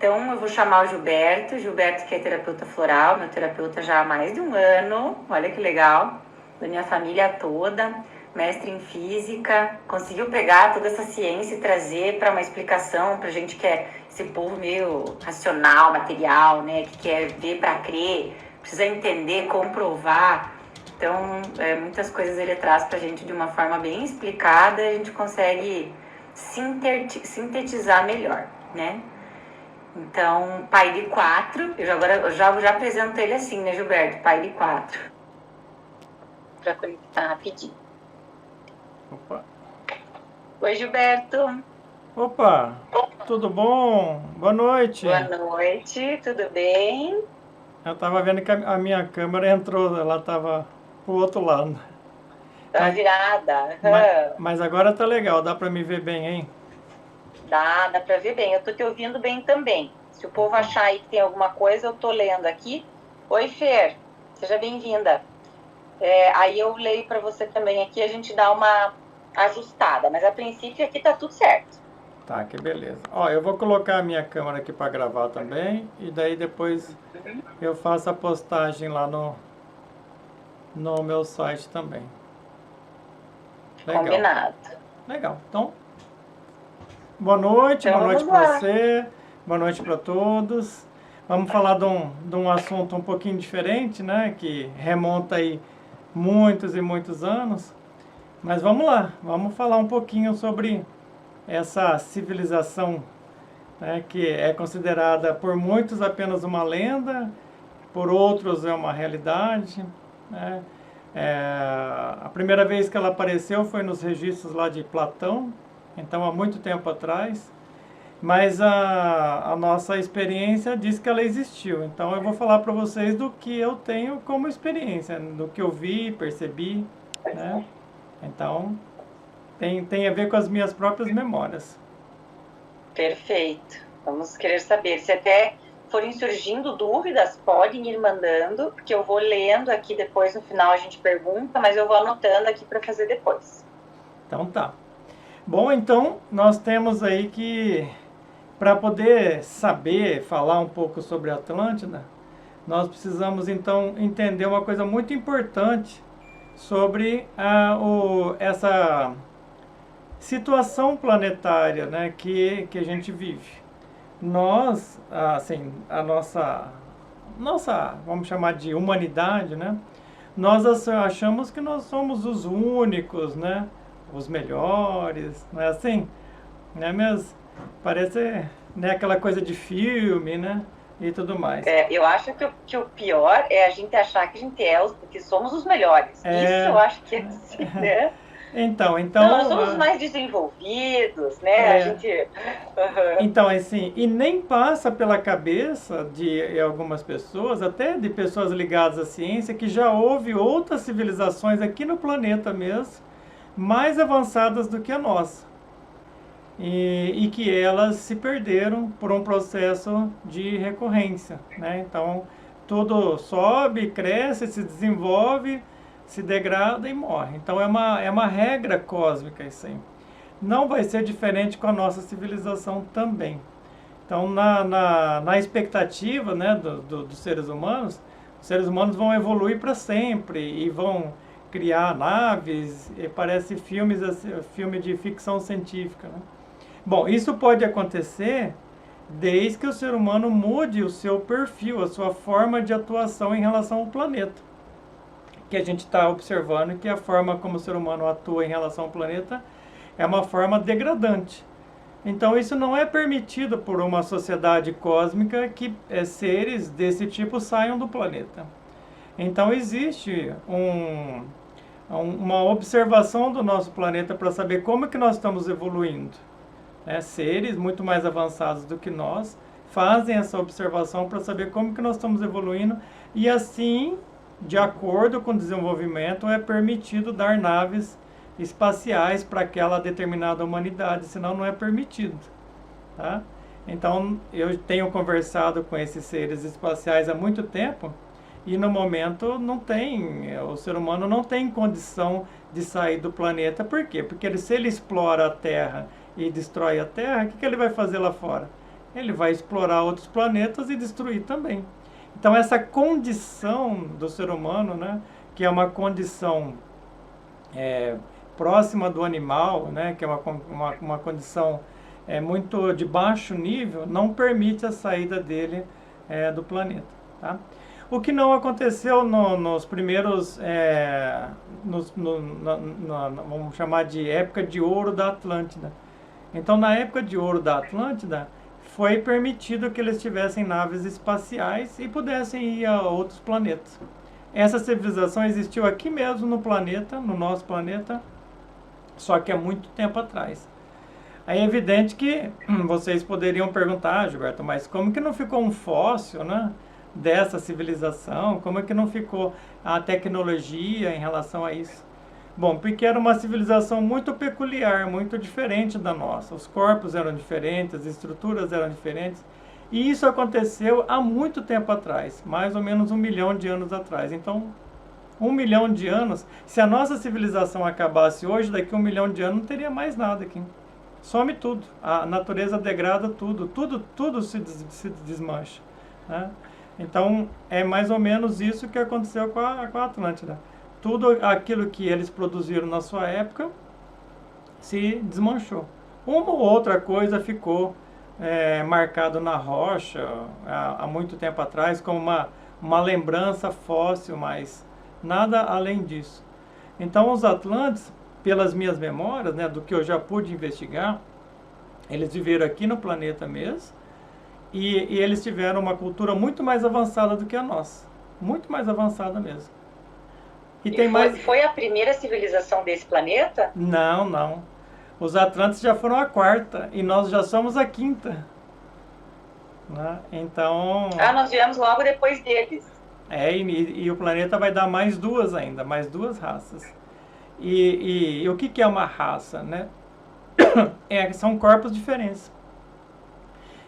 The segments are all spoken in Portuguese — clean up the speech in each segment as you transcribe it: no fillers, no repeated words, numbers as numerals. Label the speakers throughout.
Speaker 1: Então, eu vou chamar o Gilberto. Gilberto, que é terapeuta floral, meu terapeuta já há mais de um ano. Olha que legal. Da minha família toda. Mestre em física. Conseguiu pegar toda essa ciência e trazer para uma explicação para gente que é esse povo meio racional, material, né? Que quer ver para crer, precisa entender, comprovar. Então, muitas coisas ele traz para a gente de uma forma bem explicada e a gente consegue sintetizar melhor, né? Então, pai de 4, eu já apresento ele assim, né, Gilberto? Pai de 4. Para conectar rapidinho.
Speaker 2: Opa.
Speaker 1: Oi, Gilberto.
Speaker 2: Opa, tudo bom? Boa noite.
Speaker 1: Boa noite, tudo bem?
Speaker 2: Eu tava vendo que a minha câmera entrou, ela tava pro outro lado.
Speaker 1: Tá virada.
Speaker 2: Mas agora tá legal, dá pra me ver bem, hein?
Speaker 1: Dá pra ver bem. Eu tô te ouvindo bem também. Se o povo achar aí que tem alguma coisa, eu tô lendo aqui. Oi, Fer, seja bem-vinda. Aí eu leio para você também aqui, a gente dá uma ajustada, mas a princípio aqui tá tudo certo.
Speaker 2: Tá, que beleza. Ó, eu vou colocar a minha câmera aqui para gravar também, e daí depois eu faço a postagem lá no meu site também.
Speaker 1: Legal. Combinado.
Speaker 2: Legal. Então, boa noite,
Speaker 1: então,
Speaker 2: boa noite para você, boa noite para todos. Vamos falar de um assunto um pouquinho diferente, né, que remonta aí muitos e muitos anos. Mas vamos lá, vamos falar um pouquinho sobre essa civilização, né, que é considerada por muitos apenas uma lenda, por outros é uma realidade, né? A primeira vez que ela apareceu foi nos registros lá de Platão, então há muito tempo atrás, mas a nossa experiência diz que ela existiu. Então eu vou falar para vocês do que eu tenho como experiência, do que eu vi, percebi, né? Então tem a ver com as minhas próprias memórias.
Speaker 1: Perfeito. Vamos querer saber. Se até forem surgindo dúvidas, podem ir mandando, porque eu vou lendo aqui depois, no final a gente pergunta, mas eu vou anotando aqui para fazer depois.
Speaker 2: Então tá. Bom, então nós temos aí que, para poder saber, falar um pouco sobre a Atlântida, nós precisamos então entender uma coisa muito importante sobre essa situação planetária, né, que a gente vive. Nós, assim, a nossa, vamos chamar de humanidade, né, nós achamos que nós somos os únicos, né, os melhores, não é assim? Né, mas parece, né, aquela coisa de filme, né, e tudo mais.
Speaker 1: Eu acho que o pior é a gente achar que a gente que somos os melhores. Isso eu acho que é assim, né?
Speaker 2: Então...
Speaker 1: nós somos os mais desenvolvidos, né? A gente...
Speaker 2: Então, assim, e nem passa pela cabeça de algumas pessoas, até de pessoas ligadas à ciência, que já houve outras civilizações aqui no planeta mesmo, mais avançadas do que a nossa. E que elas se perderam por um processo de recorrência, né? Então, tudo sobe, cresce, se desenvolve, se degrada e morre. Então, é uma regra cósmica isso aí. Não vai ser diferente com a nossa civilização também. Então, na expectativa, né, dos seres humanos, os seres humanos vão evoluir para sempre e vão criar naves, e parece filme de ficção científica, né? Bom, isso pode acontecer desde que o ser humano mude o seu perfil, a sua forma de atuação em relação ao planeta. Que a gente está observando que a forma como o ser humano atua em relação ao planeta é uma forma degradante. Então isso não é permitido por uma sociedade cósmica que seres desse tipo saiam do planeta. Então existe uma observação do nosso planeta para saber como que nós estamos evoluindo. Seres muito mais avançados do que nós fazem essa observação para saber como que nós estamos evoluindo e assim, de acordo com o desenvolvimento, é permitido dar naves espaciais para aquela determinada humanidade, senão não é permitido, tá? Então, eu tenho conversado com esses seres espaciais há muito tempo e no momento o ser humano não tem condição de sair do planeta. Por quê? Porque se ele explora a Terra e destrói a Terra, o que ele vai fazer lá fora? ele vai explorar outros planetas e destruir também. Então essa condição do ser humano, né, que é uma condição próxima do animal, né, que é uma condição muito de baixo nível, não permite a saída dele do planeta. Tá? O que não aconteceu nos primeiros, vamos chamar de época de ouro da Atlântida. Então, na época de ouro da Atlântida, foi permitido que eles tivessem naves espaciais e pudessem ir a outros planetas. Essa civilização existiu aqui mesmo no planeta, no nosso planeta, só que há muito tempo atrás. Aí é evidente que vocês poderiam perguntar, Gilberto, mas como que não ficou um fóssil, né, dessa civilização? Como é que não ficou a tecnologia em relação a isso? Bom, porque era uma civilização muito peculiar, muito diferente da nossa. Os corpos eram diferentes, as estruturas eram diferentes. E isso aconteceu há muito tempo atrás, mais ou menos 1 milhão de anos atrás. Então, 1 milhão de anos, se a nossa civilização acabasse hoje, daqui a 1 milhão de anos não teria mais nada aqui. Some tudo, a natureza degrada tudo, tudo se desmancha. Né? Então, é mais ou menos isso que aconteceu com a Atlântida. Tudo aquilo que eles produziram na sua época se desmanchou. Uma ou outra coisa ficou marcado na rocha há muito tempo atrás, como uma lembrança fóssil, mas nada além disso. Então, os Atlantes, pelas minhas memórias, né, do que eu já pude investigar, eles viveram aqui no planeta mesmo, e eles tiveram uma cultura muito mais avançada do que a nossa. Muito mais avançada mesmo.
Speaker 1: Foi a primeira civilização desse planeta?
Speaker 2: Não, não. Os Atlantes já foram a quarta, e nós já somos a quinta. Né? Então...
Speaker 1: nós viemos logo depois deles.
Speaker 2: E o planeta vai dar mais duas ainda, mais duas raças. E o que é uma raça, né? São corpos diferentes.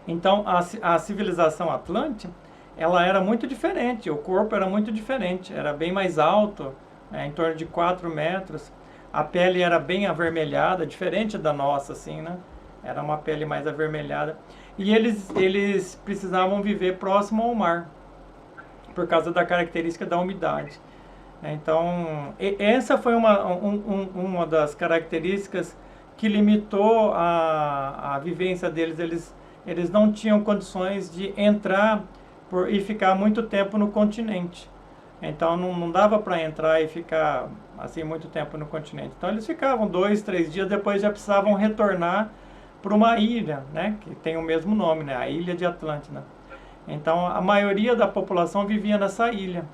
Speaker 2: Então, a civilização Atlante, ela era muito diferente, o corpo era muito diferente, era bem mais alto, em torno de 4 metros. A pele era bem avermelhada, diferente da nossa, assim, né? Era uma pele mais avermelhada. E eles precisavam viver próximo ao mar, por causa da característica da umidade. Então, essa foi uma das características que limitou a vivência deles. Eles não tinham condições de entrar e ficar muito tempo no continente. Então, não dava para entrar e ficar assim muito tempo no continente. Então, eles ficavam 2, 3 dias, depois já precisavam retornar para uma ilha, né, que tem o mesmo nome, né, a Ilha de Atlântida. Então, a maioria da população vivia nessa ilha.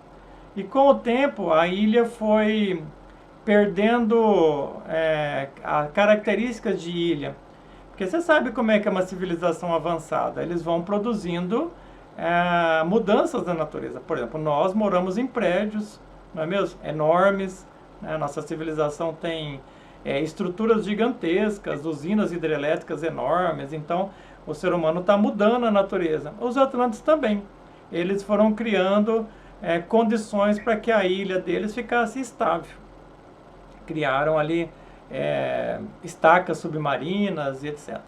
Speaker 2: E com o tempo, a ilha foi perdendo as características de ilha. Porque você sabe como é que é uma civilização avançada. Eles vão produzindo mudanças da natureza. Por exemplo, nós moramos em prédios, não é mesmo? Enormes. Né? Nossa civilização tem estruturas gigantescas, usinas hidrelétricas enormes. Então, o ser humano está mudando a natureza. Os Atlantes também. Eles foram criando condições para que a ilha deles ficasse estável. Criaram ali estacas submarinas e etc.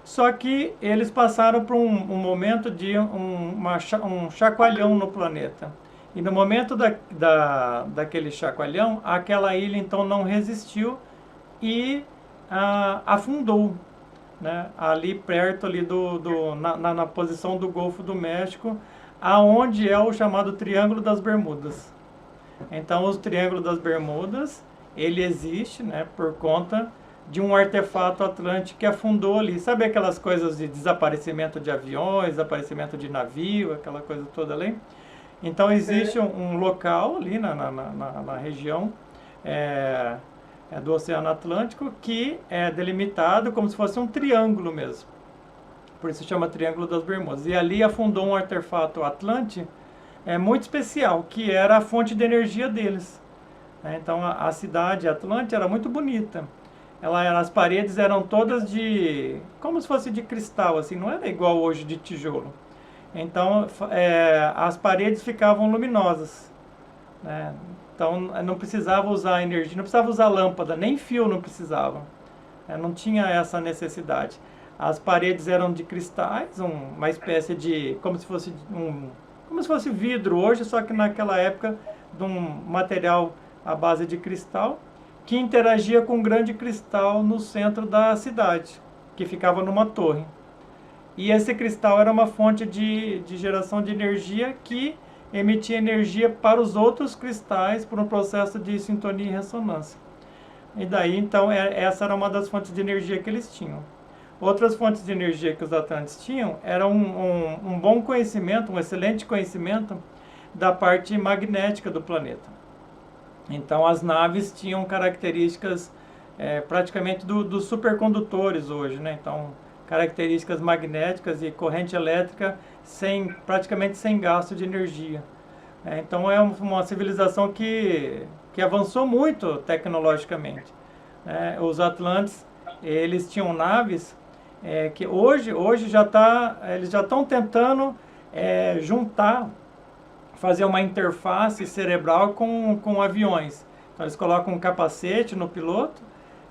Speaker 2: Só que eles passaram por um momento de um chacoalhão no planeta. E no momento daquele chacoalhão, aquela ilha então não resistiu e afundou. Né? Ali perto ali na posição do Golfo do México, aonde é o chamado Triângulo das Bermudas. Então, o Triângulo das Bermudas, ele existe, né, por conta de um artefato atlântico que afundou ali. Sabe aquelas coisas de desaparecimento de aviões, desaparecimento de navio, aquela coisa toda ali? Então, existe um local ali na região do Oceano Atlântico que é delimitado como se fosse um triângulo mesmo. Por isso se chama Triângulo das Bermudas. E ali afundou um artefato Atlante muito especial, que era a fonte de energia deles. Então a cidade Atlante era muito bonita. As paredes eram todas como se fosse de cristal, assim, não era igual hoje de tijolo. Então as paredes ficavam luminosas. Né? Então não precisava usar energia, não precisava usar lâmpada, nem fio não precisava. Não tinha essa necessidade. As paredes eram de cristais, uma espécie de, como se fosse vidro hoje, só que naquela época de um material à base de cristal, que interagia com um grande cristal no centro da cidade, que ficava numa torre. E esse cristal era uma fonte de geração de energia que emitia energia para os outros cristais por um processo de sintonia e ressonância. E daí, então, essa era uma das fontes de energia que eles tinham. Outras fontes de energia que os Atlantes tinham era um bom conhecimento, um excelente conhecimento da parte magnética do planeta. Então, as naves tinham características praticamente dos supercondutores hoje, né? Então, características magnéticas e corrente elétrica praticamente sem gasto de energia. Então, é uma civilização que avançou muito tecnologicamente. Os Atlantes, eles tinham naves que hoje eles já estão tentando juntar, fazer uma interface cerebral com aviões. Então, eles colocam um capacete no piloto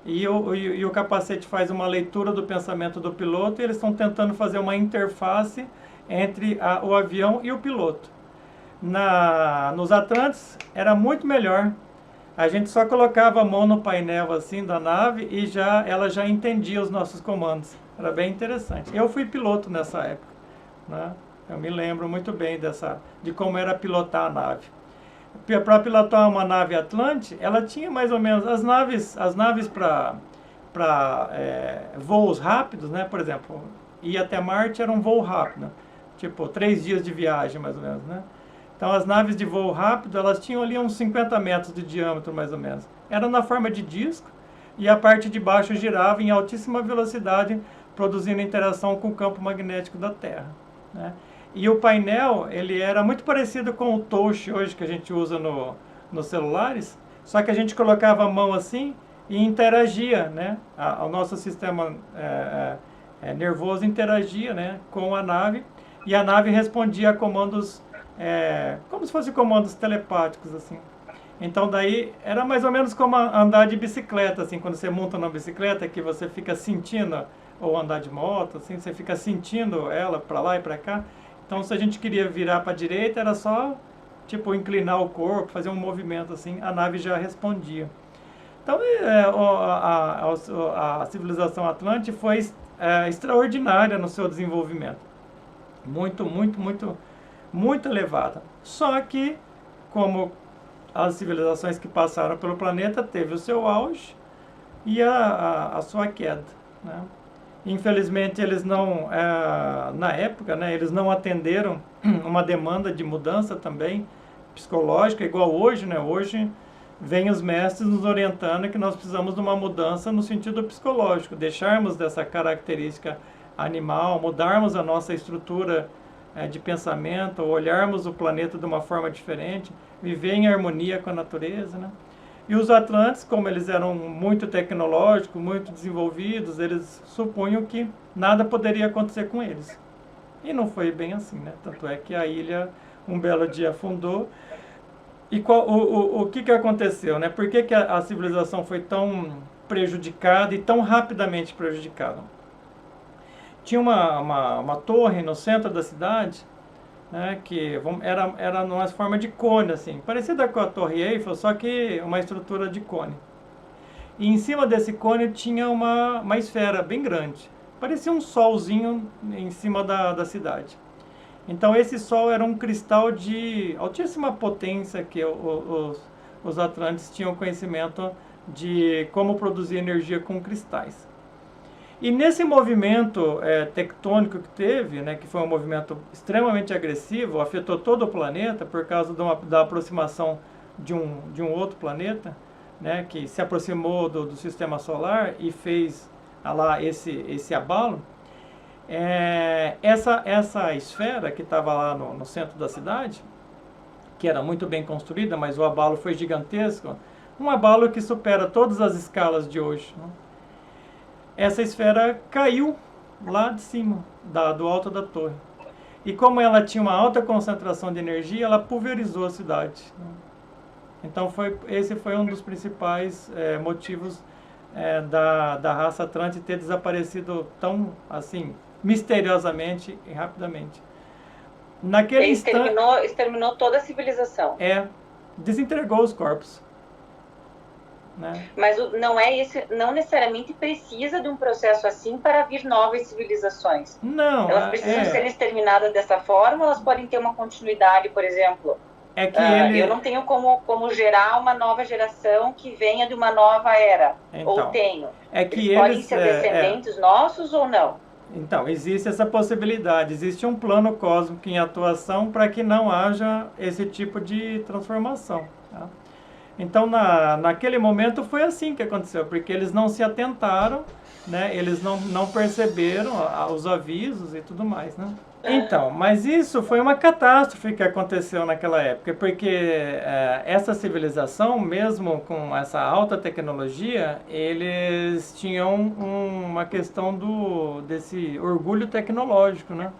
Speaker 2: e o capacete faz uma leitura do pensamento do piloto, e eles estão tentando fazer uma interface entre o avião e o piloto. Nos Atlantes era muito melhor. A gente só colocava a mão no painel assim da nave e ela já entendia os nossos comandos. Era bem interessante. Eu fui piloto nessa época, né? Eu me lembro muito bem de como era pilotar a nave. Para pilotar uma nave Atlante, ela tinha mais ou menos as naves para voos rápidos, né? Por exemplo, ir até Marte era um voo rápido, tipo 3 dias de viagem mais ou menos, né? Então, as naves de voo rápido, elas tinham ali uns 50 metros de diâmetro, mais ou menos. Era na forma de disco, e a parte de baixo girava em altíssima velocidade, produzindo interação com o campo magnético da Terra, né? E o painel, ele era muito parecido com o touch hoje que a gente usa nos celulares, só que a gente colocava a mão assim e interagia, né? O nosso sistema nervoso interagia, né, com a nave, e a nave respondia a comandos como se fossem comandos telepáticos, assim. Então daí era mais ou menos como andar de bicicleta, assim, quando você monta numa bicicleta, que você fica sentindo, ou andar de moto, assim, você fica sentindo ela para lá e para cá. Então, se a gente queria virar para a direita, era só, tipo, inclinar o corpo, fazer um movimento assim, a nave já respondia. Então, a civilização Atlante foi extraordinária no seu desenvolvimento. Muito, muito, muito, muito elevada. Só que, como as civilizações que passaram pelo planeta, teve o seu auge e a sua queda, né? Infelizmente, eles não, na época, né, eles não atenderam uma demanda de mudança também psicológica, igual hoje, né? Hoje vem os mestres nos orientando que nós precisamos de uma mudança no sentido psicológico, deixarmos dessa característica animal, mudarmos a nossa estrutura de pensamento, olharmos o planeta de uma forma diferente, viver em harmonia com a natureza, né? E os Atlantes, como eles eram muito tecnológicos, muito desenvolvidos, eles supunham que nada poderia acontecer com eles. E não foi bem assim, né? Tanto é que a ilha, um belo dia, afundou. E o que aconteceu, né? Por que a civilização foi tão prejudicada e tão rapidamente prejudicada? Tinha uma torre no centro da cidade, né, que era numa forma de cone, assim, parecida com a Torre Eiffel, só que uma estrutura de cone. E em cima desse cone tinha uma esfera bem grande, parecia um solzinho em cima da cidade. Então esse sol era um cristal de altíssima potência, que os Atlantes tinham conhecimento de como produzir energia com cristais. E nesse movimento tectônico que teve, né, que foi um movimento extremamente agressivo, afetou todo o planeta por causa da aproximação de um outro planeta, né, que se aproximou do sistema solar e fez lá esse abalo. Essa esfera que estava lá no centro da cidade, que era muito bem construída, mas o abalo foi gigantesco, um abalo que supera todas as escalas de hoje, né? Essa esfera caiu lá de cima, do alto da torre. E como ela tinha uma alta concentração de energia, ela pulverizou a cidade, né? Então esse foi um dos principais motivos da raça Atlante ter desaparecido tão, assim, misteriosamente e rapidamente. Naquele
Speaker 1: Ele
Speaker 2: instante,
Speaker 1: exterminou toda a civilização.
Speaker 2: desentregou os corpos, né?
Speaker 1: Mas não é isso, não necessariamente precisa de um processo assim para vir novas civilizações.
Speaker 2: Não,
Speaker 1: Elas precisam ser exterminadas dessa forma, elas podem ter uma continuidade, por exemplo. Eu não tenho como gerar uma nova geração que venha de uma nova era.
Speaker 2: Então,
Speaker 1: ou tenho.
Speaker 2: Eles
Speaker 1: podem ser descendentes nossos ou não?
Speaker 2: Então, existe essa possibilidade. Existe um plano cósmico em atuação para que não haja esse tipo de transformação. Tá? Então, naquele momento foi assim que aconteceu, porque eles não se atentaram, né? Eles não perceberam os avisos e tudo mais, né? Então, mas isso foi uma catástrofe que aconteceu naquela época, porque essa civilização, mesmo com essa alta tecnologia, eles tinham uma questão desse orgulho tecnológico, né?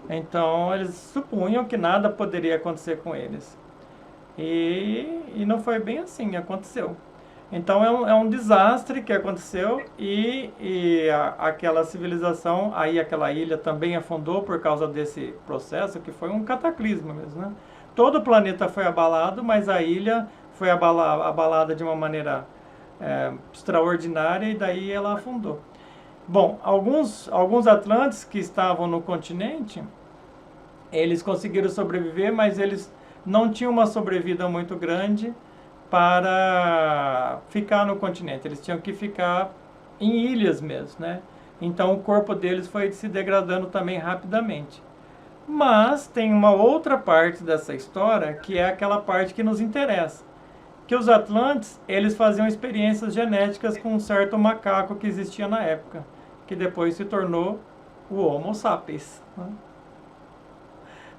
Speaker 2: Então, eles supunham que nada poderia acontecer com eles. E não foi bem assim, aconteceu. Então é um desastre que aconteceu e aquela civilização, aí aquela ilha também afundou por causa desse processo, que foi um cataclismo mesmo, né? Todo o planeta foi abalado, mas a ilha foi abalada de uma maneira extraordinária e daí ela afundou. Bom, alguns atlantes que estavam no continente, eles conseguiram sobreviver, mas eles não tinham uma sobrevida muito grande para ficar no continente. Eles tinham que ficar em ilhas mesmo, né? Então o corpo deles foi se degradando também rapidamente. Mas tem uma outra parte dessa história, que é aquela parte que nos interessa. Que os Atlantes, eles faziam experiências genéticas com um certo macaco que existia na época, que depois se tornou o Homo sapiens, né?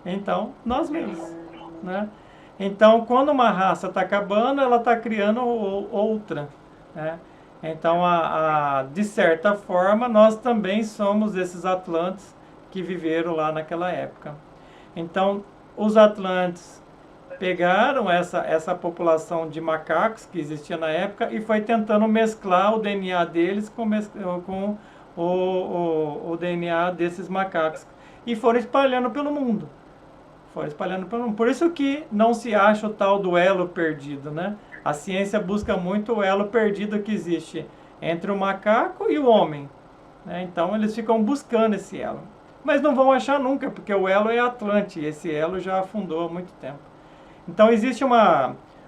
Speaker 2: Então, nós mesmos, né? Então, quando uma raça está acabando, ela está criando outra, né? Então, de certa forma, nós também somos esses Atlantes que viveram lá naquela época. Então, os Atlantes pegaram essa população de macacos que existia na época e foi tentando mesclar o DNA deles com o DNA desses macacos. E foram espalhando pelo mundo. Por isso que não se acha o tal do elo perdido, né? A ciência busca muito o elo perdido que existe entre o macaco e o homem, né? Então eles ficam buscando esse elo. Mas não vão achar nunca, porque o elo é Atlante, e esse elo já afundou há muito tempo. Então existe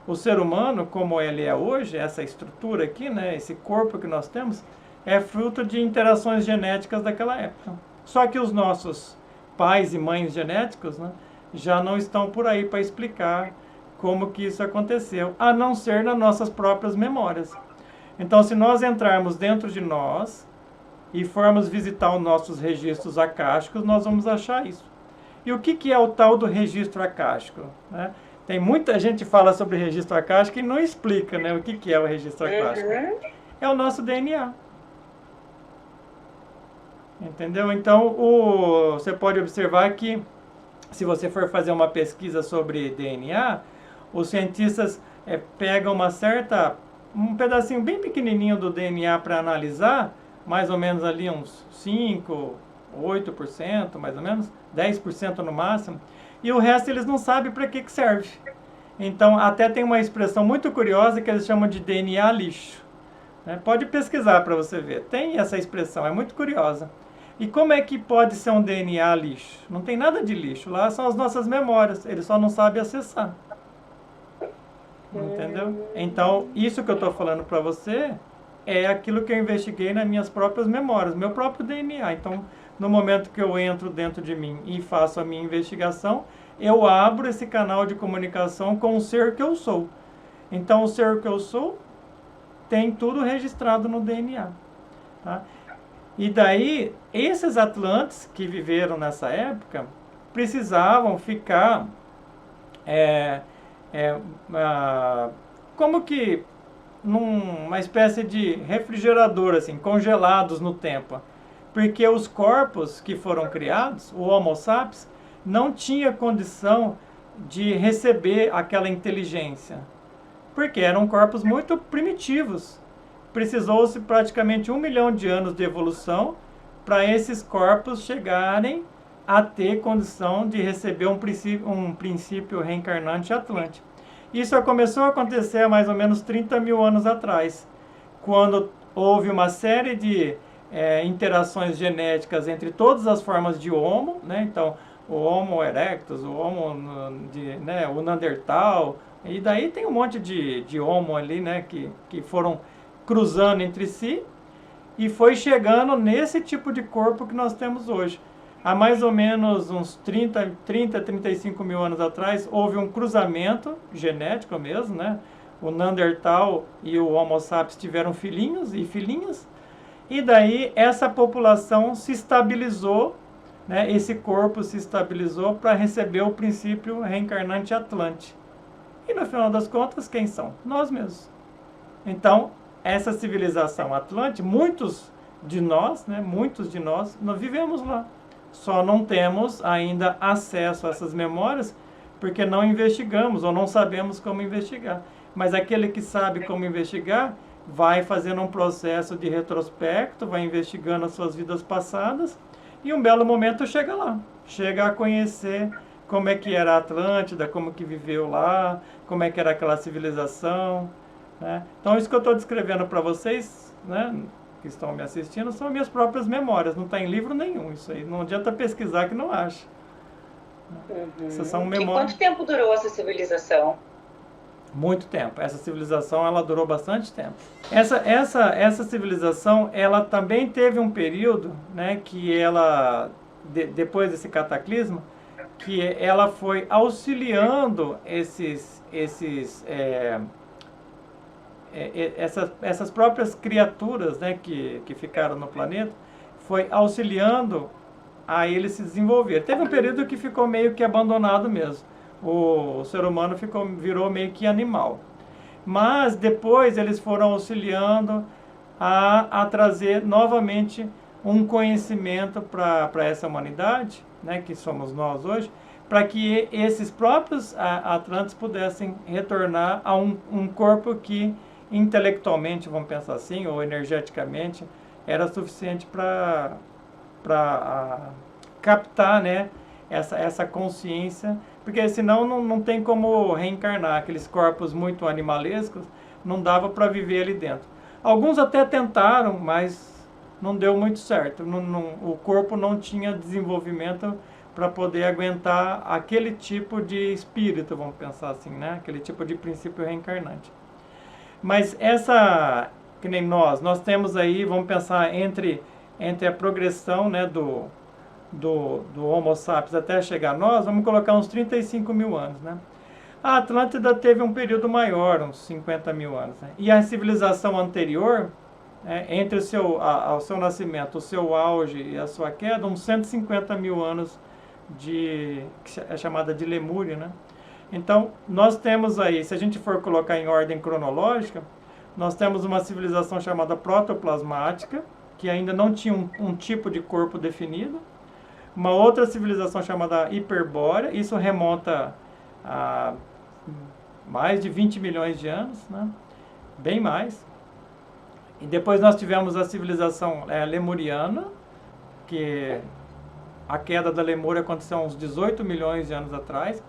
Speaker 2: o ser humano, como ele é hoje, essa estrutura aqui, né? Esse corpo que nós temos, é fruto de interações genéticas daquela época. Só que os nossos pais e mães genéticos, né, já não estão por aí para explicar como que isso aconteceu, a não ser nas nossas próprias memórias. Então, se nós entrarmos dentro de nós e formos visitar os nossos registros acásticos, nós vamos achar isso. E o que é o tal do registro acástico, né? Tem muita gente que fala sobre registro acástico e não explica, né, o que é o registro acástico. É o nosso DNA. Entendeu? Então, você pode observar que, se você for fazer uma pesquisa sobre DNA, os cientistas pegam um pedacinho bem pequenininho do DNA para analisar, mais ou menos ali uns 5, 8%, mais ou menos, 10% no máximo, e o resto eles não sabem para que serve. Então, até tem uma expressão muito curiosa que eles chamam de DNA lixo, né? Pode pesquisar para você ver, tem essa expressão, é muito curiosa. E como é que pode ser um DNA lixo? Não tem nada de lixo. Lá são as nossas memórias. Ele só não sabe acessar. Entendeu? Então, isso que eu estou falando para você é aquilo que eu investiguei nas minhas próprias memórias, meu próprio DNA. Então, no momento que eu entro dentro de mim e faço a minha investigação, eu abro esse canal de comunicação com o ser que eu sou. Então, o ser que eu sou tem tudo registrado no DNA. Tá? E daí, esses Atlantes que viveram nessa época precisavam ficar como que numa espécie de refrigerador, assim, congelados no tempo. Porque os corpos que foram criados, o Homo sapiens, não tinha condição de receber aquela inteligência. Porque eram corpos muito primitivos. precisou-se praticamente 1 milhão de anos de evolução para esses corpos chegarem a ter condição de receber um princípio reencarnante atlântico. Isso começou a acontecer há mais ou menos 30 mil anos atrás, quando houve uma série de interações genéticas entre todas as formas de Homo, né? Então, o Homo erectus, o Homo, né, o Neandertal, e daí tem um monte de Homo ali, né, que foram cruzando entre si e foi chegando nesse tipo de corpo que nós temos hoje. Há mais ou menos uns 35 mil anos atrás, houve um cruzamento genético mesmo, né? O Neandertal e o Homo sapiens tiveram filhinhos e filhinhas, e daí essa população se estabilizou, né? Esse corpo se estabilizou para receber o princípio reencarnante Atlante. E no final das contas, quem são? Nós mesmos. Então, essa civilização Atlante, muitos de nós vivemos lá. Só não temos ainda acesso a essas memórias porque não investigamos ou não sabemos como investigar. Mas aquele que sabe como investigar vai fazendo um processo de retrospecto, vai investigando as suas vidas passadas e um belo momento chega lá. Chega a conhecer como é que era a Atlântida, como que viveu lá, como é que era aquela civilização, né? Então isso que eu estou descrevendo para vocês, né, que estão me assistindo, são minhas próprias memórias, não está em livro nenhum, isso aí não adianta pesquisar que não acha. Essas são memórias.
Speaker 3: E quanto tempo durou essa civilização?
Speaker 2: Muito tempo. Essa civilização, ela durou bastante tempo. Essa civilização, ela também teve um período, né, que ela, depois desse cataclisma, que ela foi auxiliando essas próprias criaturas, né, que ficaram no planeta, foi auxiliando a eles se desenvolver. Teve um período que ficou meio que abandonado mesmo. O ser humano virou meio que animal. Mas depois eles foram auxiliando a trazer novamente um conhecimento para essa humanidade, né, que somos nós hoje, para que esses próprios Atlantes pudessem retornar a um corpo que intelectualmente, vamos pensar assim, ou energeticamente, era suficiente para captar, né, essa consciência, porque senão não tem como reencarnar. Aqueles corpos muito animalescos, não dava para viver ali dentro. Alguns até tentaram, mas não deu muito certo. O corpo não tinha desenvolvimento para poder aguentar aquele tipo de espírito, vamos pensar assim, né? Aquele tipo de princípio reencarnante. Mas que nem nós temos aí, vamos pensar entre a progressão, né, do Homo sapiens até chegar a nós, vamos colocar uns 35 mil anos, né? A Atlântida teve um período maior, uns 50 mil anos, né? E a civilização anterior, entre o seu nascimento, o seu auge e a sua queda, uns 150 mil anos que é chamada de Lemúria, né? Então, nós temos aí, se a gente for colocar em ordem cronológica, nós temos uma civilização chamada protoplasmática, que ainda não tinha um tipo de corpo definido. Uma outra civilização chamada hiperbórea, isso remonta a mais de 20 milhões de anos, né? Bem mais. E depois nós tivemos a civilização lemuriana, que a queda da Lemúria aconteceu há uns 18 milhões de anos atrás.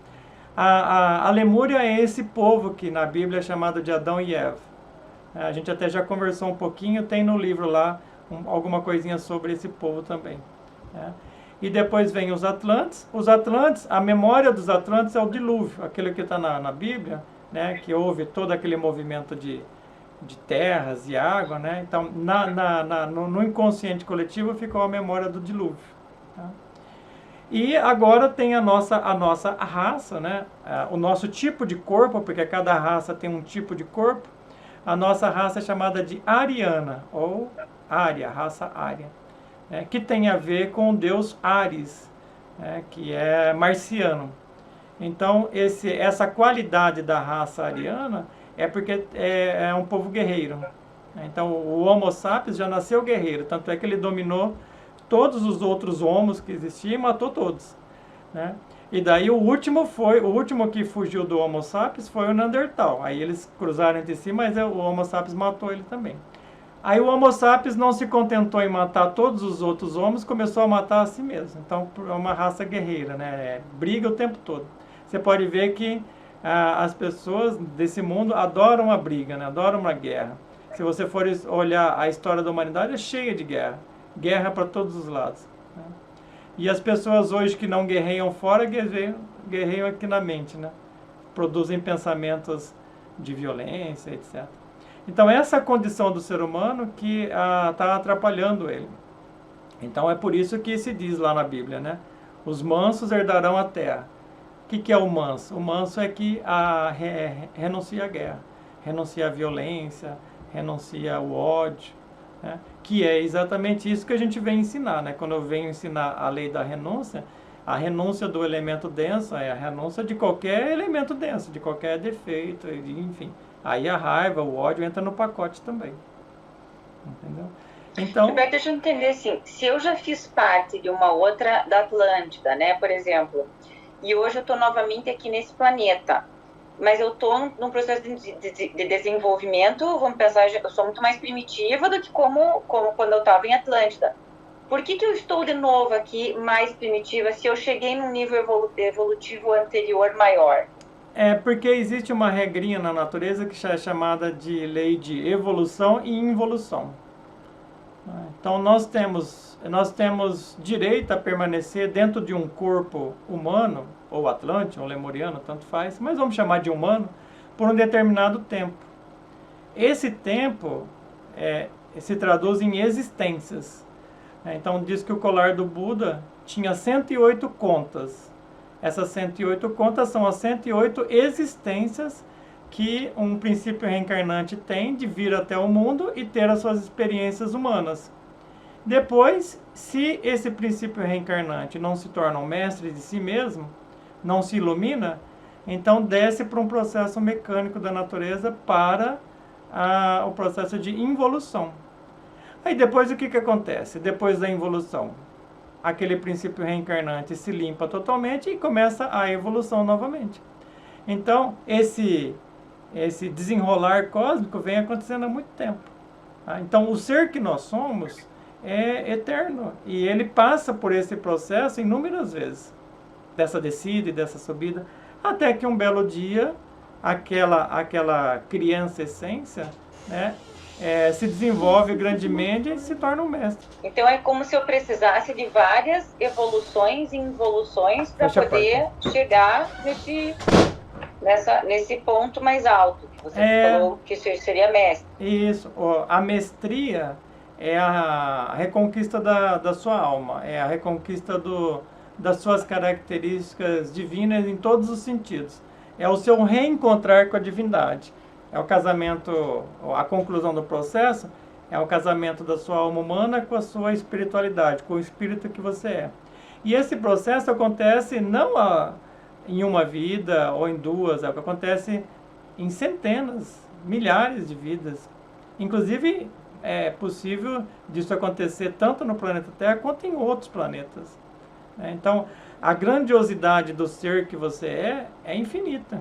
Speaker 2: A Lemúria é esse povo que na Bíblia é chamado de Adão e Eva. A gente até já conversou um pouquinho, tem no livro lá alguma coisinha sobre esse povo também, né? E depois vem os Atlantes. Os Atlantes, a memória dos Atlantes é o dilúvio, aquele que está na Bíblia, né? Que houve todo aquele movimento de terras e água, né? Então, no inconsciente coletivo ficou a memória do dilúvio, tá? E agora tem a nossa raça, né? O nosso tipo de corpo, porque cada raça tem um tipo de corpo. A nossa raça é chamada de Ariana, ou Ária, raça Ária, que tem a ver com o deus Ares, que é marciano. Então, essa qualidade da raça ariana é porque é um povo guerreiro. Então, o Homo sapiens já nasceu guerreiro, tanto é que ele dominou todos os outros homos que existiam e matou todos, né? E daí o último que fugiu do Homo sapiens foi o Neandertal. Aí eles cruzaram entre si, mas o Homo sapiens matou ele também. Aí o Homo sapiens não se contentou em matar todos os outros homens, começou a matar a si mesmo. Então é uma raça guerreira, né? Briga o tempo todo. Você pode ver que as pessoas desse mundo adoram a briga, né? Adoram uma guerra. Se você for olhar a história da humanidade, é cheia de guerra. Guerra para todos os lados. Né? E as pessoas hoje que não guerreiam fora, guerreiam aqui na mente, né? Produzem pensamentos de violência, etc. Então, essa condição do ser humano que está atrapalhando ele. Então, é por isso que se diz lá na Bíblia, né? Os mansos herdarão a terra. O que é o manso? O manso é que renuncia à guerra, renuncia à violência, renuncia ao ódio, né? Que é exatamente isso que a gente vem ensinar, né? Quando eu venho ensinar a lei da renúncia, a renúncia do elemento denso é a renúncia de qualquer elemento denso, de qualquer defeito, enfim. Aí a raiva, o ódio entra no pacote também. Entendeu? Então,
Speaker 3: Gilberto, deixa eu entender assim, se eu já fiz parte de uma outra, da Atlântida, né, por exemplo, e hoje eu estou novamente aqui nesse planeta, mas eu estou num processo de desenvolvimento, vamos pensar, eu sou muito mais primitiva do que como quando eu estava em Atlântida. Por que eu estou de novo aqui mais primitiva se eu cheguei num nível evolutivo anterior maior?
Speaker 2: é porque existe uma regrinha na natureza que é chamada de lei de evolução e involução. Então nós temos direito a permanecer dentro de um corpo humano, ou atlântico, ou lemuriano, tanto faz, mas vamos chamar de humano, por um determinado tempo. Esse tempo se traduz em existências. Então diz que o colar do Buda tinha 108 contas. Essas 108 contas são as 108 existências que um princípio reencarnante tem de vir até o mundo e ter as suas experiências humanas. Depois, se esse princípio reencarnante não se torna um mestre de si mesmo, não se ilumina, então desce para um processo mecânico da natureza para o processo de involução. Aí depois o que acontece? Depois da involução, aquele princípio reencarnante se limpa totalmente e começa a evolução novamente. Então, esse desenrolar cósmico vem acontecendo há muito tempo. Tá? Então, o ser que nós somos é eterno e ele passa por esse processo inúmeras vezes, dessa descida e dessa subida, até que um belo dia, aquela criança essência, né, se desenvolve grandemente e se torna um mestre.
Speaker 3: Então é como se eu precisasse de várias evoluções e involuções para poder chegar nesse ponto mais alto, que você falou que seria mestre.
Speaker 2: Isso, a mestria é a reconquista da sua alma, é a reconquista das suas características divinas em todos os sentidos. É o seu reencontrar com a divindade. É o casamento, a conclusão do processo é o casamento da sua alma humana com a sua espiritualidade, com o espírito que você é. E esse processo acontece não em uma vida ou em duas, acontece em centenas, milhares de vidas. Inclusive, é possível disso acontecer tanto no planeta Terra quanto em outros planetas. Então, a grandiosidade do ser que você é infinita.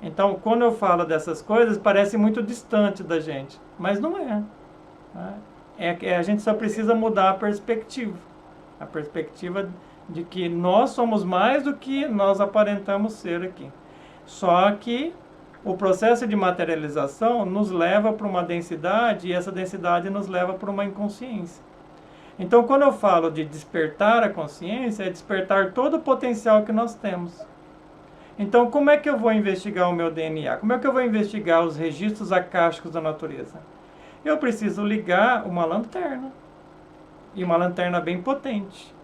Speaker 2: Então, quando eu falo dessas coisas, parece muito distante da gente, mas não é. A gente só precisa mudar a perspectiva de que nós somos mais do que nós aparentamos ser aqui. Só que o processo de materialização nos leva para uma densidade e essa densidade nos leva para uma inconsciência. Então, quando eu falo de despertar a consciência, é despertar todo o potencial que nós temos. Então, como é que eu vou investigar o meu DNA? Como é que eu vou investigar os registros acásticos da natureza? Eu preciso ligar uma lanterna, e uma lanterna bem potente.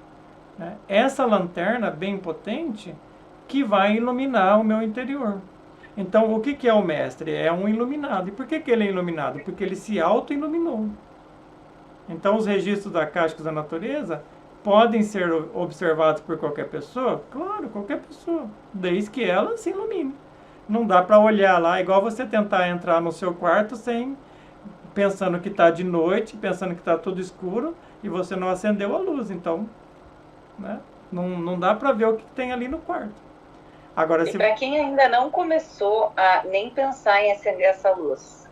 Speaker 2: Essa lanterna bem potente que vai iluminar o meu interior. Então, o que é o mestre? É um iluminado. E por que ele é iluminado? Porque ele se auto-iluminou. Então, os registros acásticos da natureza podem ser observados por qualquer pessoa? Claro, qualquer pessoa, desde que ela se ilumine. Não dá para olhar lá, igual você tentar entrar no seu quarto pensando que está de noite, pensando que está tudo escuro, e você não acendeu a luz. Então, não dá para ver o que tem ali no quarto. Agora,
Speaker 3: para quem ainda não começou a nem pensar em acender essa luz?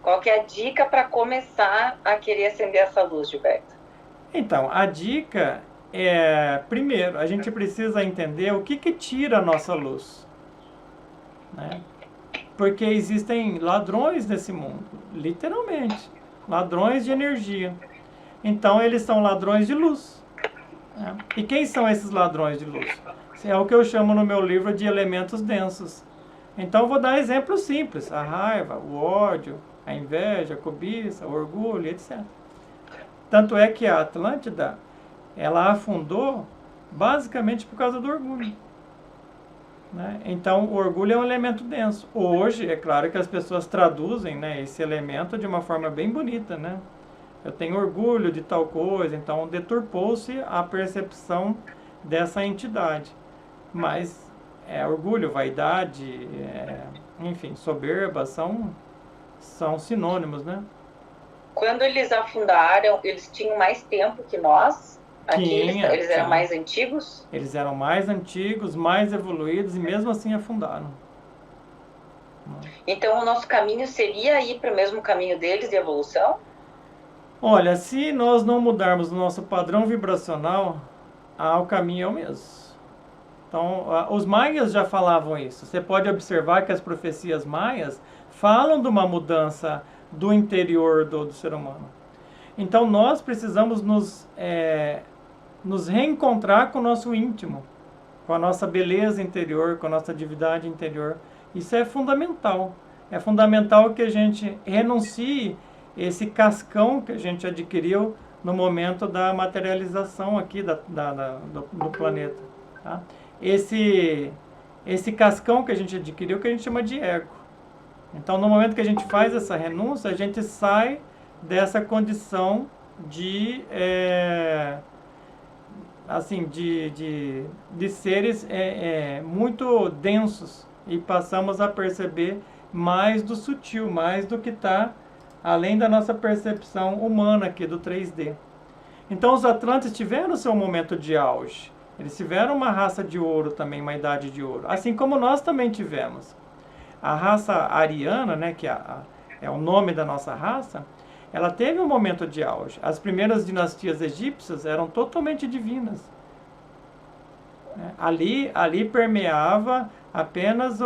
Speaker 3: Qual que é a dica para começar a querer acender essa luz, Gilberto?
Speaker 2: Então, a dica é, primeiro, a gente precisa entender o que tira a nossa luz, né? Porque existem ladrões nesse mundo, literalmente, ladrões de energia. Então, eles são ladrões de luz, né? E quem são esses ladrões de luz? É o que eu chamo no meu livro de elementos densos. Então, eu vou dar exemplos simples: a raiva, o ódio, a inveja, a cobiça, o orgulho, etc. Tanto é que a Atlântida, ela afundou basicamente por causa do orgulho, né? Então, o orgulho é um elemento denso. Hoje, é claro que as pessoas traduzem, né, esse elemento de uma forma bem bonita, né? Eu tenho orgulho de tal coisa, então deturpou-se a percepção dessa entidade. Mas orgulho, vaidade, enfim, soberba são sinônimos, né?
Speaker 3: Quando eles afundaram, eles tinham mais tempo que nós? Eles eram mais antigos?
Speaker 2: Eles eram mais antigos, mais evoluídos e mesmo assim afundaram.
Speaker 3: Então o nosso caminho seria ir para o mesmo caminho deles de evolução?
Speaker 2: Olha, se nós não mudarmos o nosso padrão vibracional, o caminho é o mesmo. Então, os maias já falavam isso. Você pode observar que as profecias maias falam de uma mudança do interior do ser humano. Então, nós precisamos nos reencontrar com o nosso íntimo, com a nossa beleza interior, com a nossa divindade interior. Isso é fundamental. É fundamental que a gente renuncie esse cascão que a gente adquiriu no momento da materialização aqui do planeta, tá? Esse cascão que a gente adquiriu, que a gente chama de ego. Então, no momento que a gente faz essa renúncia, a gente sai dessa condição de seres muito densos e passamos a perceber mais do sutil, mais do que está além da nossa percepção humana aqui do 3D. Então, os Atlantes tiveram seu momento de auge. Eles tiveram uma raça de ouro também, uma idade de ouro, assim como nós também tivemos. A raça ariana, né, que é o nome da nossa raça, ela teve um momento de auge. As primeiras dinastias egípcias eram totalmente divinas. Ali permeava apenas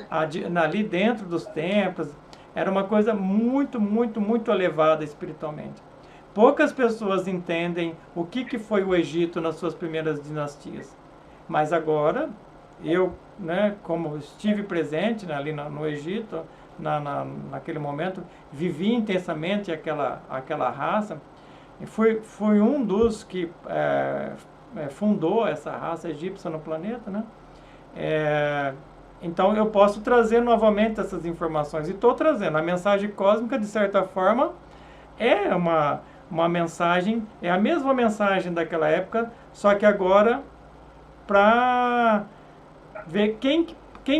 Speaker 2: ali dentro dos templos. Era uma coisa muito, muito, muito elevada espiritualmente. Poucas pessoas entendem o que foi o Egito nas suas primeiras dinastias. Mas agora, eu, né, como estive presente, né, ali no Egito, naquele momento, vivi intensamente aquela raça, e fui um dos que fundou essa raça egípcia no planeta, né? Então eu posso trazer novamente essas informações, e estou trazendo. A mensagem cósmica, de certa forma, é uma mensagem, é a mesma mensagem daquela época, só que agora para ver quem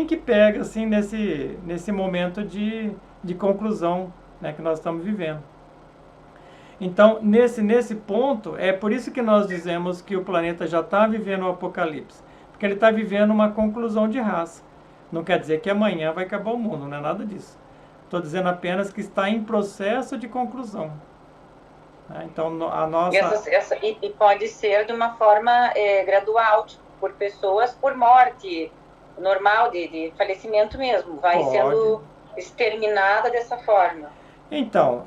Speaker 2: que pega assim nesse momento de conclusão, né, que nós estamos vivendo. Então, nesse ponto, é por isso que nós dizemos que o planeta já está vivendo o apocalipse, porque ele está vivendo uma conclusão de raça. Não quer dizer que amanhã vai acabar o mundo, não é nada disso. Estou dizendo apenas que está em processo de conclusão. Então, a nossa...
Speaker 3: E pode ser de uma forma gradual, tipo, por pessoas, por morte normal, de falecimento mesmo. Vai sendo exterminada dessa forma.
Speaker 2: Então,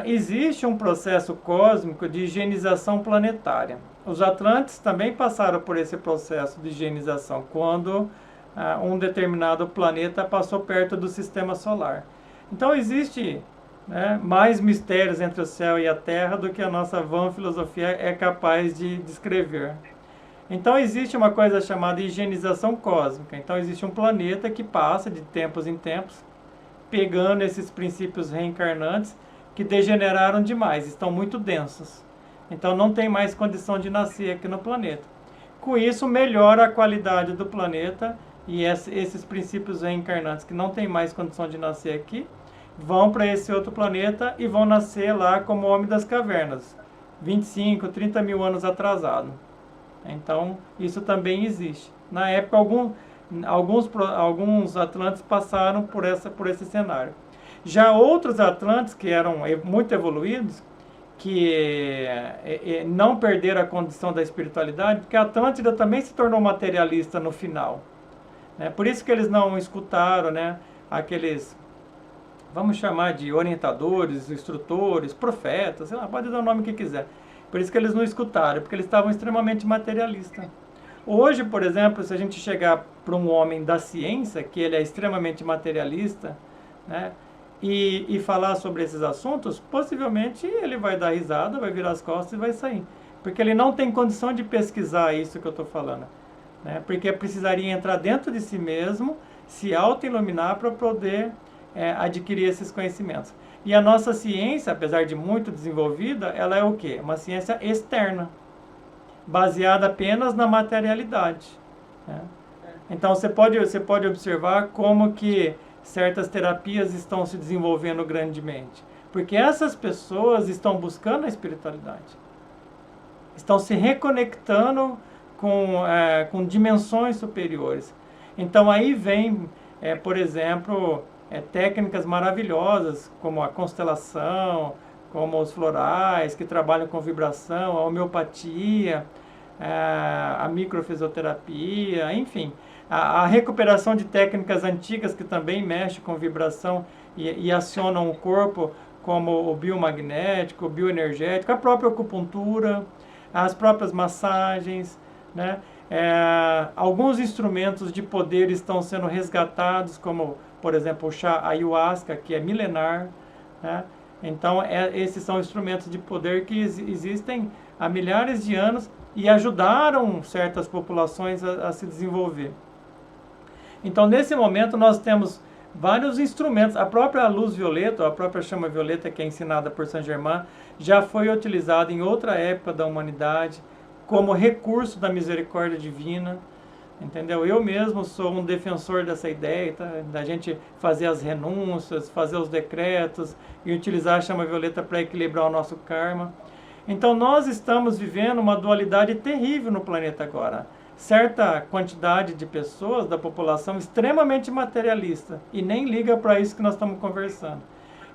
Speaker 2: existe um processo cósmico de higienização planetária. Os Atlantes também passaram por esse processo de higienização, quando um determinado planeta passou perto do sistema solar. Então, existe mais mistérios entre o céu e a terra do que a nossa vã filosofia é capaz de descrever. Então, existe uma coisa chamada higienização cósmica. Então, existe um planeta que passa de tempos em tempos, pegando esses princípios reencarnantes que degeneraram demais, estão muito densos. Então, não tem mais condição de nascer aqui no planeta. Com isso, melhora a qualidade do planeta, e esses princípios reencarnantes que não têm mais condição de nascer aqui, vão para esse outro planeta e vão nascer lá como homem das cavernas, 25, 30 mil anos atrasado. Então, isso também existe. Na época, alguns Atlantes passaram por esse cenário. Já outros Atlantes que eram muito evoluídos, que não perderam a condição da espiritualidade, porque a Atlântida também se tornou materialista no final. Né? Por isso que eles não escutaram, né, aqueles, vamos chamar de orientadores, instrutores, profetas, sei lá, pode dar o nome que quiser. Por isso que eles não escutaram, porque eles estavam extremamente materialistas. Hoje, por exemplo, se a gente chegar para um homem da ciência, que ele é extremamente materialista, né, e falar sobre esses assuntos, possivelmente ele vai dar risada, vai virar as costas e vai sair. Porque ele não tem condição de pesquisar isso que eu estou falando. Né? Porque precisaria entrar dentro de si mesmo, se auto-iluminar para poder adquirir esses conhecimentos. E a nossa ciência, apesar de muito desenvolvida, ela é o quê? Uma ciência externa, baseada apenas na materialidade. Né? Então você pode observar como que certas terapias estão se desenvolvendo grandemente. Porque essas pessoas estão buscando a espiritualidade. Estão se reconectando com dimensões superiores. Então aí vem, por exemplo, técnicas maravilhosas, como a constelação, como os florais, que trabalham com vibração, a homeopatia, a microfisioterapia, enfim. A recuperação de técnicas antigas que também mexem com vibração e acionam o corpo, como o biomagnético, o bioenergético, a própria acupuntura, as próprias massagens, né? Alguns instrumentos de poder estão sendo resgatados, como, por exemplo, o chá ayahuasca, que é milenar, né? Então, esses são instrumentos de poder que existem há milhares de anos e ajudaram certas populações a se desenvolver. Então, nesse momento, nós temos vários instrumentos. A própria luz violeta, a própria chama violeta, que é ensinada por Saint-Germain, já foi utilizada em outra época da humanidade como recurso da misericórdia divina. Entendeu? Eu mesmo sou um defensor dessa ideia, tá? Da gente fazer as renúncias, fazer os decretos e utilizar a chama violeta para equilibrar o nosso karma. Então, nós estamos vivendo uma dualidade terrível no planeta agora. Certa quantidade de pessoas, da população, extremamente materialista e nem liga para isso que nós estamos conversando.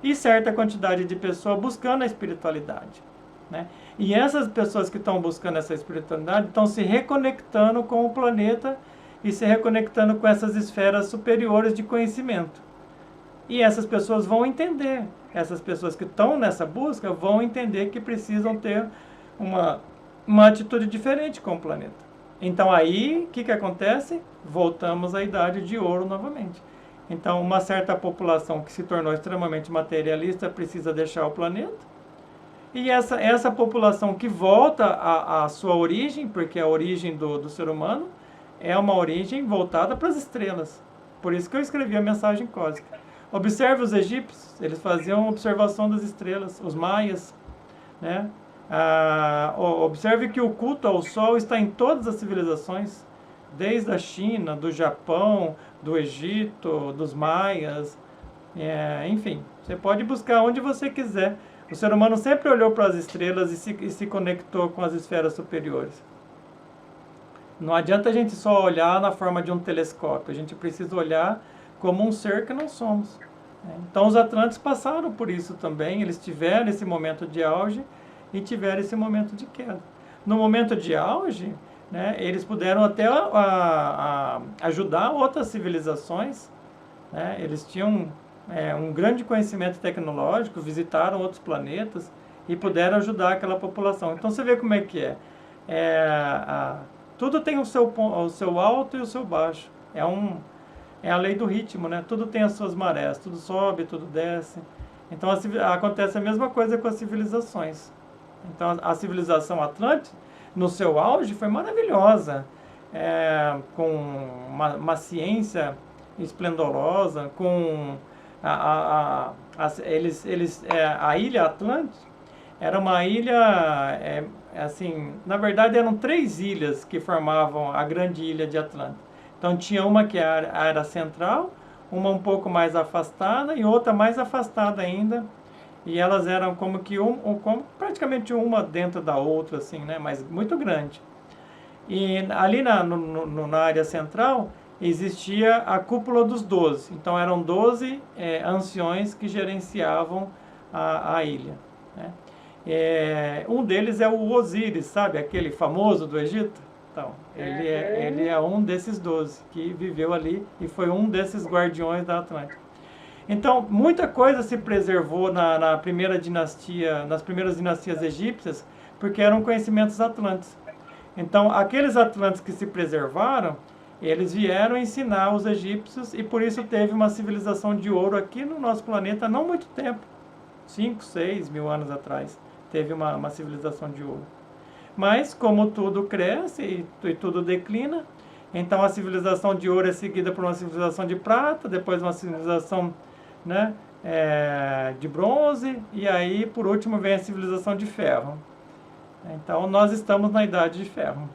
Speaker 2: E certa quantidade de pessoas buscando a espiritualidade. Né? E essas pessoas que estão buscando essa espiritualidade estão se reconectando com o planeta e se reconectando com essas esferas superiores de conhecimento. E essas pessoas vão entender, essas pessoas que estão nessa busca vão entender que precisam ter uma atitude diferente com o planeta. Então aí, o que acontece? Voltamos à idade de ouro novamente. Então, uma certa população que se tornou extremamente materialista precisa deixar o planeta. E essa população que volta à sua origem, porque a origem do ser humano é uma origem voltada para as estrelas. Por isso que eu escrevi a mensagem cósmica. Observe os egípcios, eles faziam observação das estrelas, os maias, né? Observe que o culto ao sol está em todas as civilizações, desde a China, do Japão, do Egito, dos maias, enfim, você pode buscar onde você quiser. O ser humano sempre olhou para as estrelas e se conectou com as esferas superiores. Não adianta a gente só olhar na forma de um telescópio, a gente precisa olhar como um ser que nós somos. Então os Atlantes passaram por isso também, eles tiveram esse momento de auge e tiveram esse momento de queda. No momento de auge, né, eles puderam até ajudar outras civilizações, né, eles tinham um grande conhecimento tecnológico, visitaram outros planetas e puderam ajudar aquela população. Então você vê como é que tudo tem o seu alto e o seu baixo. É a lei do ritmo, né? Tudo tem as suas marés, tudo sobe, tudo desce. Então acontece a mesma coisa com as civilizações. Então a civilização Atlântida, no seu auge, foi maravilhosa, com uma ciência esplendorosa, com a ilha Atlântida era uma ilha, assim, na verdade eram 3 ilhas que formavam a grande ilha de Atlântida. Então tinha uma que era central, uma um pouco mais afastada e outra mais afastada ainda. E elas eram como que praticamente uma dentro da outra, assim, né? Mas muito grande. E ali na área central existia a cúpula dos 12. Então eram 12 anciões que gerenciavam a ilha, né? Um deles é o Osíris, sabe? Aquele famoso do Egito. Então, ele é um desses 12 que viveu ali e foi um desses guardiões da Atlântida. Então, muita coisa se preservou na primeira dinastia, nas primeiras dinastias egípcias, porque eram conhecimentos atlantes. Então, aqueles atlantes que se preservaram, eles vieram ensinar os egípcios e por isso teve uma civilização de ouro aqui no nosso planeta há não muito tempo, 5, 6 mil anos atrás, teve uma civilização de ouro. Mas, como tudo cresce e tudo declina, então a civilização de ouro é seguida por uma civilização de prata, depois uma civilização, né, de bronze, e aí, por último, vem a civilização de ferro. Então, nós estamos na Idade de Ferro.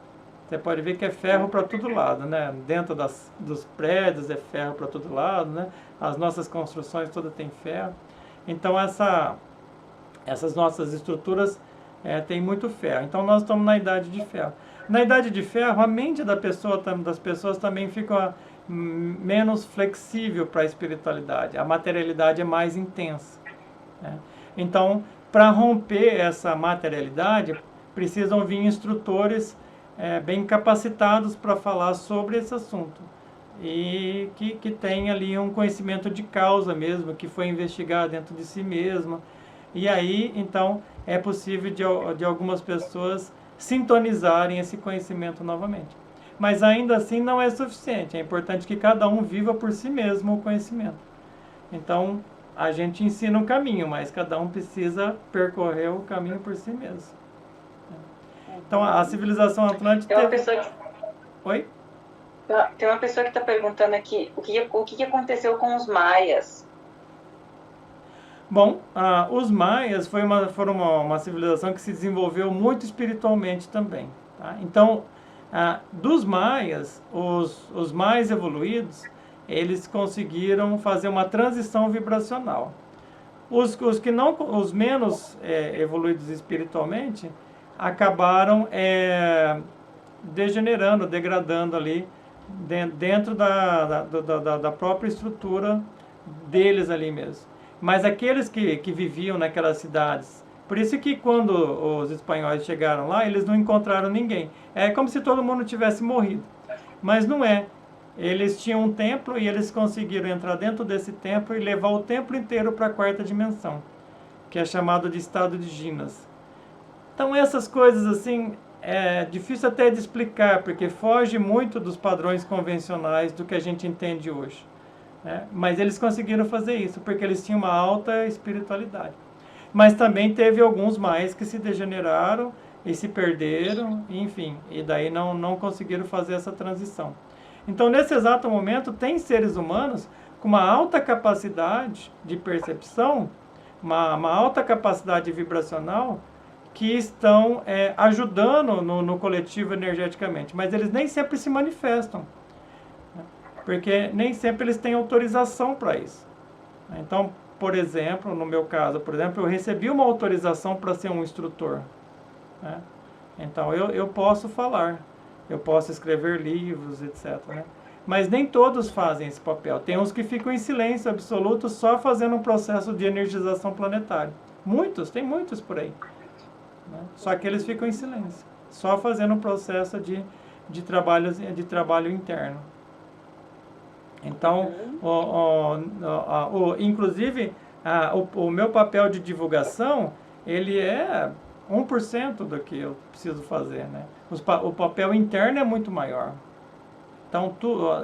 Speaker 2: Você pode ver que é ferro para todo lado, né? Dentro dos prédios é ferro para todo lado, né? As nossas construções todas têm ferro. Então, essas nossas estruturas têm muito ferro. Então, nós estamos na Idade de Ferro. Na Idade de Ferro, a mente das pessoas também fica menos flexível para a espiritualidade. A materialidade é mais intensa, né? Então, para romper essa materialidade, precisam vir instrutores bem capacitados para falar sobre esse assunto. E que tem ali um conhecimento de causa mesmo, que foi investigado dentro de si mesmo. E aí, então, é possível de algumas pessoas sintonizarem esse conhecimento novamente. Mas ainda assim não é suficiente. É importante que cada um viva por si mesmo o conhecimento. Então, a gente ensina um caminho, mas cada um precisa percorrer o caminho por si mesmo. Então, a civilização atlântica...
Speaker 3: Tem uma pessoa que...
Speaker 2: Oi?
Speaker 3: Tem uma pessoa que está perguntando aqui o que aconteceu com os maias.
Speaker 2: Bom, os maias foram uma civilização que se desenvolveu muito espiritualmente também. Tá? Então, dos maias, os mais evoluídos, eles conseguiram fazer uma transição vibracional. Os menos evoluídos espiritualmente acabaram degenerando, degradando ali dentro da própria estrutura deles ali mesmo. Mas aqueles que viviam naquelas cidades, por isso que quando os espanhóis chegaram lá, eles não encontraram ninguém. É como se todo mundo tivesse morrido. Mas não é. Eles tinham um templo e eles conseguiram entrar dentro desse templo e levar o templo inteiro para a quarta dimensão, que é chamado de estado de Ginas. Então essas coisas assim, é difícil até de explicar, porque foge muito dos padrões convencionais do que a gente entende hoje, né? Mas eles conseguiram fazer isso, porque eles tinham uma alta espiritualidade. Mas também teve alguns mais que se degeneraram e se perderam, enfim, e daí não conseguiram fazer essa transição. Então, nesse exato momento, tem seres humanos com uma alta capacidade de percepção, uma alta capacidade vibracional, que estão ajudando no coletivo energeticamente, mas eles nem sempre se manifestam, né? Porque nem sempre eles têm autorização para isso. Então, por exemplo, no meu caso, eu recebi uma autorização para ser um instrutor, né? Então, eu posso falar, eu posso escrever livros, etc., né? Mas nem todos fazem esse papel. Tem uns que ficam em silêncio absoluto só fazendo um processo de energização planetária. Tem muitos por aí, né? Só que eles ficam em silêncio, só fazendo um processo de trabalho interno. Então, inclusive, o meu papel de divulgação, ele é 1% do que eu preciso fazer, né? O papel interno é muito maior. Então,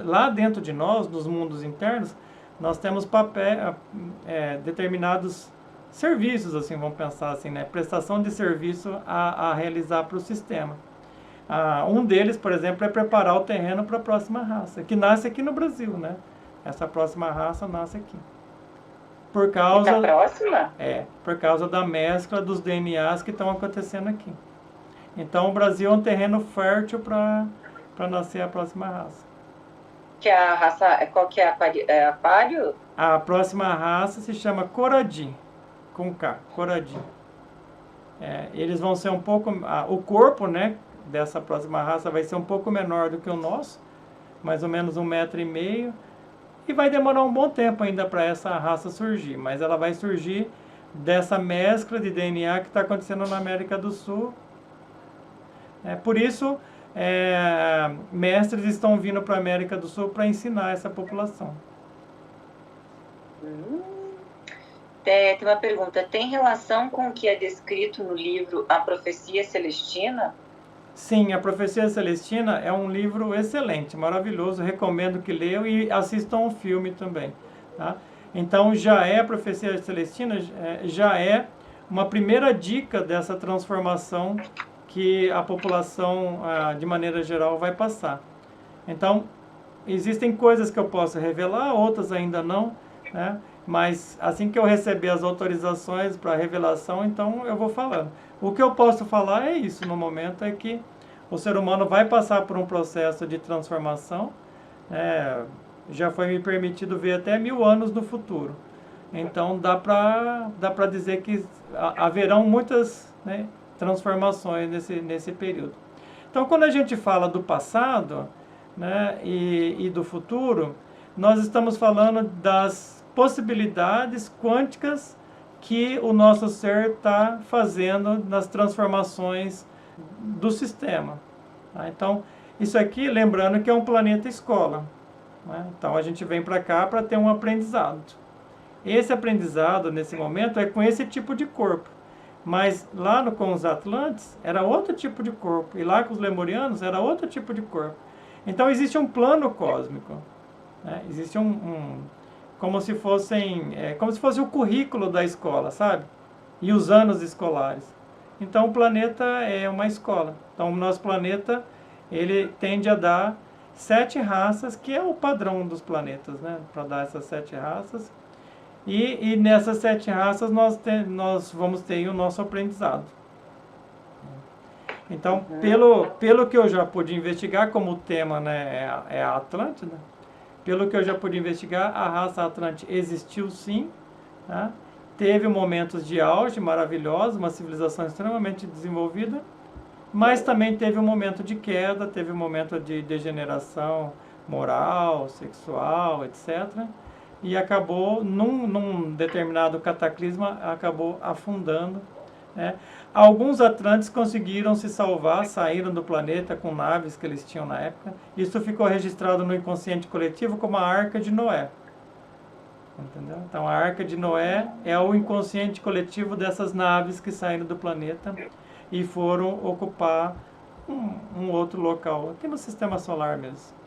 Speaker 2: lá dentro de nós, nos mundos internos, nós temos determinados serviços, assim, vamos pensar assim, né? Prestação de serviço a realizar para o sistema. Um deles, por exemplo, é preparar o terreno para a próxima raça, que nasce aqui no Brasil, né? Essa próxima raça nasce aqui. Por causa da mescla dos DNAs que estão acontecendo aqui. Então, o Brasil é um terreno fértil para nascer a próxima raça.
Speaker 3: Que a raça, qual que é? Aquário?
Speaker 2: A próxima raça se chama Coradi, com K, Coradi. Eles vão ser um pouco... o corpo, né, dessa próxima raça vai ser um pouco menor do que o nosso, mais ou menos 1,5 m, e vai demorar um bom tempo ainda para essa raça surgir, mas ela vai surgir dessa mescla de DNA que está acontecendo na América do Sul. Por isso, mestres estão vindo para a América do Sul para ensinar essa população.
Speaker 3: Tem uma pergunta, tem relação com o que é descrito no livro A Profecia Celestina?
Speaker 2: Sim, A Profecia Celestina é um livro excelente, maravilhoso, recomendo que leiam e assistam um filme também. Tá? Então, a Profecia Celestina já é uma primeira dica dessa transformação que a população, de maneira geral, vai passar. Então, existem coisas que eu posso revelar, outras ainda não, né? Mas assim que eu receber as autorizações para revelação, então eu vou falando. O que eu posso falar é isso no momento, é que o ser humano vai passar por um processo de transformação, já foi me permitido ver até 1000 anos no futuro. Então dá para dizer que haverão muitas, né, transformações nesse período. Então quando a gente fala do passado, né, e do futuro, nós estamos falando das possibilidades quânticas que o nosso ser está fazendo nas transformações do sistema. Tá? Então, isso aqui, lembrando que é um planeta escola. Né? Então, a gente vem para cá para ter um aprendizado. Esse aprendizado, nesse momento, é com esse tipo de corpo. Mas lá com os Atlantes, era outro tipo de corpo. E lá com os Lemurianos, era outro tipo de corpo. Então, existe um plano cósmico. Né? Existe como se fosse o currículo da escola, sabe? E os anos escolares. Então, o planeta é uma escola. Então, o nosso planeta, ele tende a dar 7 raças, que é o padrão dos planetas, né? Para dar essas 7 raças. E nessas 7 raças, nós vamos ter o nosso aprendizado. Então, pelo que eu já pude investigar, como o tema, né, é a Atlântida, pelo que eu já pude investigar, a raça Atlante existiu sim, tá? Teve momentos de auge maravilhosos, uma civilização extremamente desenvolvida, mas também teve um momento de queda, teve um momento de degeneração moral, sexual, etc. E acabou, num determinado cataclisma, acabou afundando. Né? Alguns Atlantes conseguiram se salvar, saíram do planeta com naves que eles tinham na época. Isso ficou registrado no inconsciente coletivo como a Arca de Noé. Entendeu? Então a Arca de Noé é o inconsciente coletivo dessas naves que saíram do planeta e foram ocupar um outro local, aqui no sistema solar mesmo.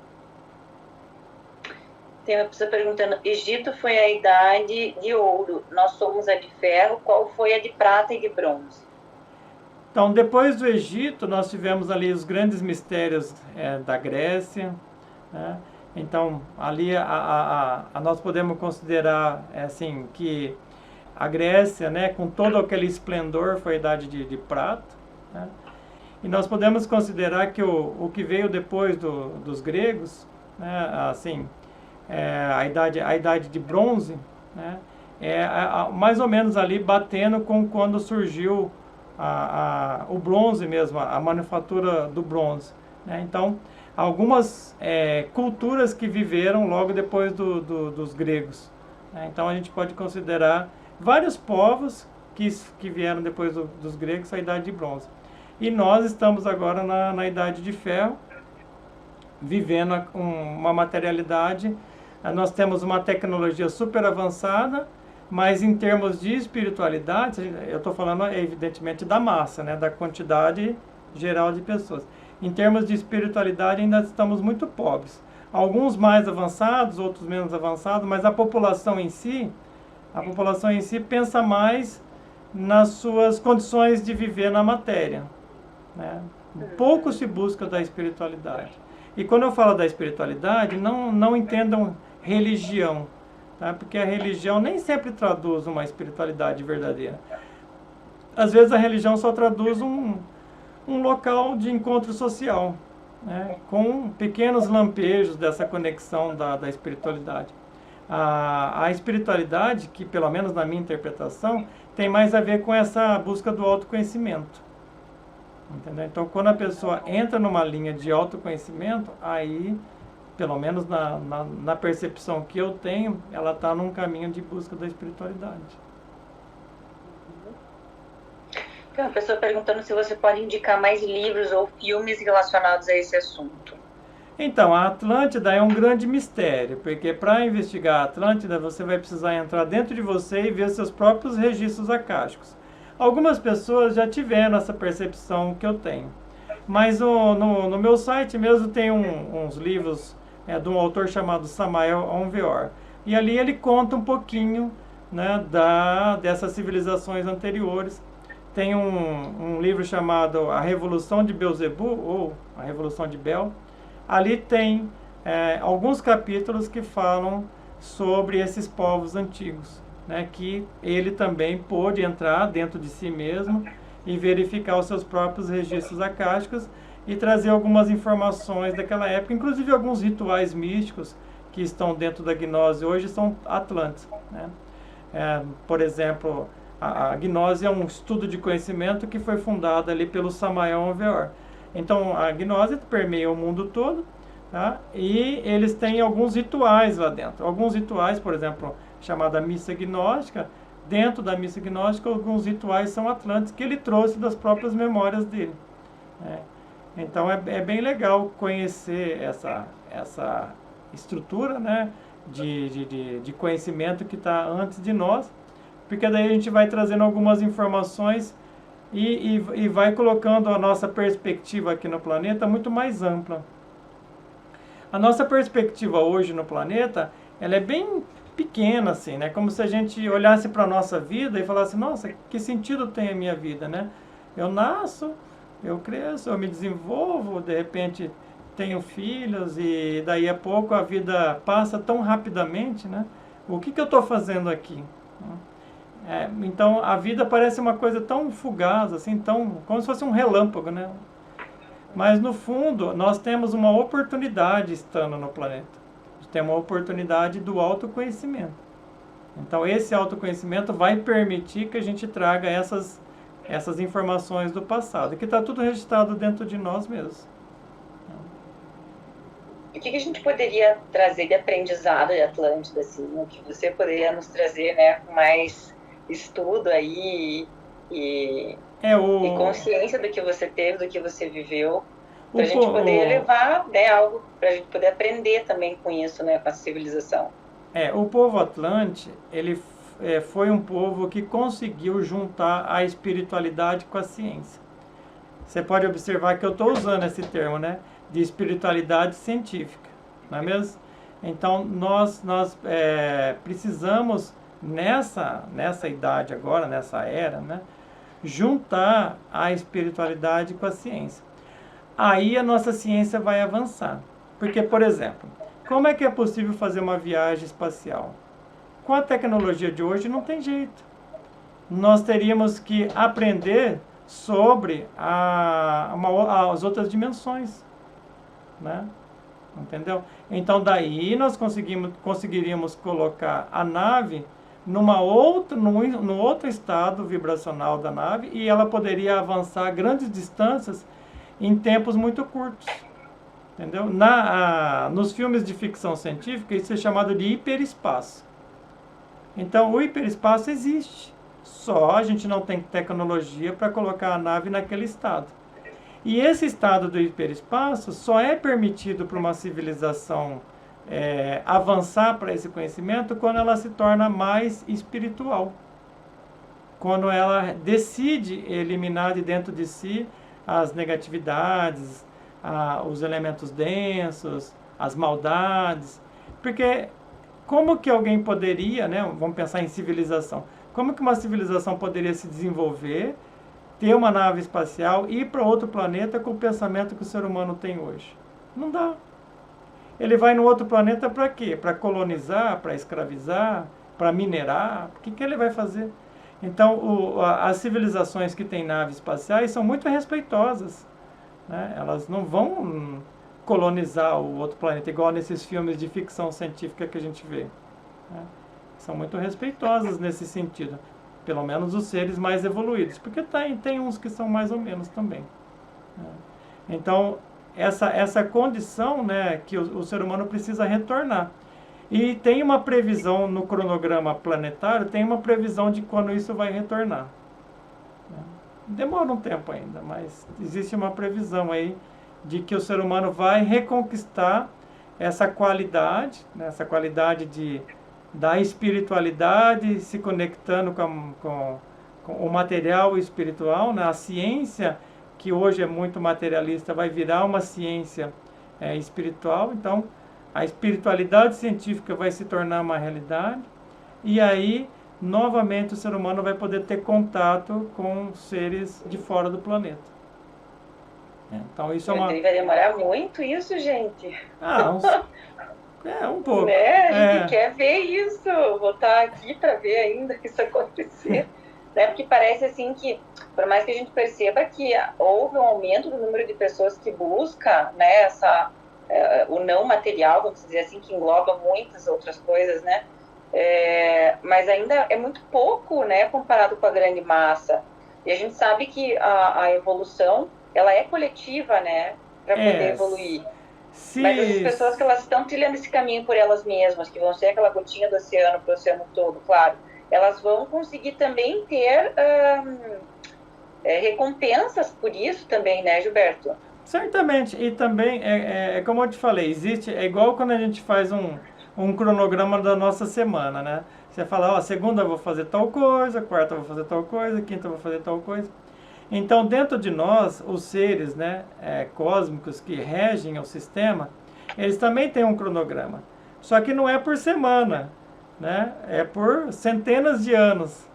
Speaker 3: Tem uma pessoa perguntando, Egito foi a idade de ouro, nós somos a de ferro, qual foi a de prata e de bronze?
Speaker 2: Então, depois do Egito, nós tivemos ali os grandes mistérios da Grécia, né? Então, ali nós podemos considerar assim, que a Grécia, né, com todo aquele esplendor, foi a idade de prata. Né? E nós podemos considerar que o que veio depois dos gregos, né, assim, a idade de bronze, né, mais ou menos ali batendo com quando surgiu o bronze mesmo, a manufatura do bronze. Né? Então, algumas culturas que viveram logo depois dos gregos. Né? Então, a gente pode considerar vários povos que vieram depois dos gregos, a idade de bronze. E nós estamos agora na idade de ferro, vivendo uma materialidade. Nós temos uma tecnologia super avançada, mas em termos de espiritualidade, eu estou falando evidentemente da massa, né, da quantidade geral de pessoas. Em termos de espiritualidade ainda estamos muito pobres. Alguns mais avançados, outros menos avançados, mas a população em si pensa mais nas suas condições de viver na matéria. Né? Pouco se busca da espiritualidade. E quando eu falo da espiritualidade, não entendam religião. Tá? Porque a religião nem sempre traduz uma espiritualidade verdadeira. Às vezes a religião só traduz um local de encontro social, né? Com pequenos lampejos dessa conexão da espiritualidade. A espiritualidade, que pelo menos na minha interpretação, tem mais a ver com essa busca do autoconhecimento. Entendeu? Então, quando a pessoa entra numa linha de autoconhecimento, aí pelo menos na percepção que eu tenho, ela está num caminho de busca da espiritualidade.
Speaker 3: Tem uma pessoa perguntando se você pode indicar mais livros ou filmes relacionados a esse assunto.
Speaker 2: Então, a Atlântida é um grande mistério, porque para investigar a Atlântida, você vai precisar entrar dentro de você e ver seus próprios registros acásticos. Algumas pessoas já tiveram essa percepção que eu tenho. Mas no meu site mesmo tem uns livros de um autor chamado Samael Aun Weor. E ali ele conta um pouquinho, né, dessas civilizações anteriores. Tem um livro chamado A Revolução de Belzebu, ou A Revolução de Bel. Ali tem alguns capítulos que falam sobre esses povos antigos, né, que ele também pôde entrar dentro de si mesmo e verificar os seus próprios registros acásticos e trazer algumas informações daquela época, inclusive alguns rituais místicos que estão dentro da gnose hoje são atlantes, né? Por exemplo, a gnose é um estudo de conhecimento que foi fundado ali pelo Samael Aun Weor. Então, a gnose permeia o mundo todo, tá? E eles têm alguns rituais lá dentro. Alguns rituais, por exemplo, chamada missa gnóstica, dentro da missa gnóstica, alguns rituais são atlantes que ele trouxe das próprias memórias dele, né? Então, é bem legal conhecer essa estrutura, né, de conhecimento que está antes de nós, porque daí a gente vai trazendo algumas informações e vai colocando a nossa perspectiva aqui no planeta muito mais ampla. A nossa perspectiva hoje no planeta, ela é bem pequena, assim, né? Como se a gente olhasse para a nossa vida e falasse, nossa, que sentido tem a minha vida, né? Eu nasço, eu cresço, eu me desenvolvo, de repente tenho filhos e daí a pouco a vida passa tão rapidamente, né? O que eu estou fazendo aqui? Então a vida parece uma coisa tão fugaz, assim, como se fosse um relâmpago, né? Mas no fundo nós temos uma oportunidade estando no planeta. Temos uma oportunidade do autoconhecimento. Então esse autoconhecimento vai permitir que a gente traga essas informações do passado, que está tudo registrado dentro de nós mesmos.
Speaker 3: O que a gente poderia trazer de aprendizado de Atlântida, assim, o que você poderia nos trazer, né, mais estudo aí e consciência do que você teve, do que você viveu, para a gente poder levar, né, algo, para a gente poder aprender também com isso, né, com a civilização.
Speaker 2: O povo Atlante, ele foi um povo que conseguiu juntar a espiritualidade com a ciência. Você pode observar que eu estou usando esse termo, né, de espiritualidade científica, não é mesmo? Então, nós precisamos, nessa idade agora, nessa era, né, juntar a espiritualidade com a ciência. Aí a nossa ciência vai avançar. Porque, por exemplo, como é que é possível fazer uma viagem espacial? Com a tecnologia de hoje não tem jeito. Nós teríamos que aprender sobre as outras dimensões, né? Entendeu? Então daí nós conseguiríamos colocar a nave no outro estado vibracional da nave e ela poderia avançar grandes distâncias em tempos muito curtos. Entendeu? Nos filmes de ficção científica isso é chamado de hiperespaço. Então o hiperespaço existe, só a gente não tem tecnologia para colocar a nave naquele estado. E esse estado do hiperespaço só é permitido para uma civilização avançar para esse conhecimento quando ela se torna mais espiritual. Quando ela decide eliminar de dentro de si as negatividades, os elementos densos, as maldades. Porque como que alguém poderia, né, vamos pensar em civilização, como que uma civilização poderia se desenvolver, ter uma nave espacial e ir para outro planeta com o pensamento que o ser humano tem hoje? Não dá. Ele vai no outro planeta para quê? Para colonizar, para escravizar, para minerar? O que ele vai fazer? Então, as civilizações que têm naves espaciais são muito respeitosas, né? Elas não vão colonizar o outro planeta, igual nesses filmes de ficção científica que a gente vê, né? São muito respeitosas nesse sentido. Pelo menos os seres mais evoluídos, porque tem uns que são mais ou menos também, né? Então, essa condição, né, que o ser humano precisa retornar. E tem uma previsão no cronograma planetário, tem uma previsão de quando isso vai retornar. Demora um tempo ainda, mas existe uma previsão aí de que o ser humano vai reconquistar essa qualidade, né, essa qualidade da espiritualidade, se conectando com o material espiritual, né? A ciência, que hoje é muito materialista, vai virar uma ciência espiritual. Então, a espiritualidade científica vai se tornar uma realidade, e aí, novamente, o ser humano vai poder ter contato com seres de fora do planeta. Então, isso é uma...
Speaker 3: Vai demorar muito isso, gente?
Speaker 2: Um pouco.
Speaker 3: Né? A gente quer ver isso. Vou estar aqui para ver ainda isso acontecer. Né? Porque parece assim que, por mais que a gente perceba que houve um aumento do número de pessoas que busca, né, o não material, vamos dizer assim, que engloba muitas outras coisas, né? Mas ainda é muito pouco, né, comparado com a grande massa. E a gente sabe que a evolução, ela é coletiva, né, para poder evoluir. Mas as pessoas que elas estão trilhando esse caminho por elas mesmas, que vão ser aquela gotinha do oceano para o oceano todo, claro, elas vão conseguir também ter recompensas por isso também, né, Gilberto?
Speaker 2: Certamente, e também, como eu te falei, é igual quando a gente faz um cronograma da nossa semana, né? Você fala, segunda eu vou fazer tal coisa, quarta eu vou fazer tal coisa, quinta eu vou fazer tal coisa. Então, dentro de nós, os seres, né, cósmicos que regem o sistema, eles também têm um cronograma. Só que não é por semana, né? É por centenas de anos,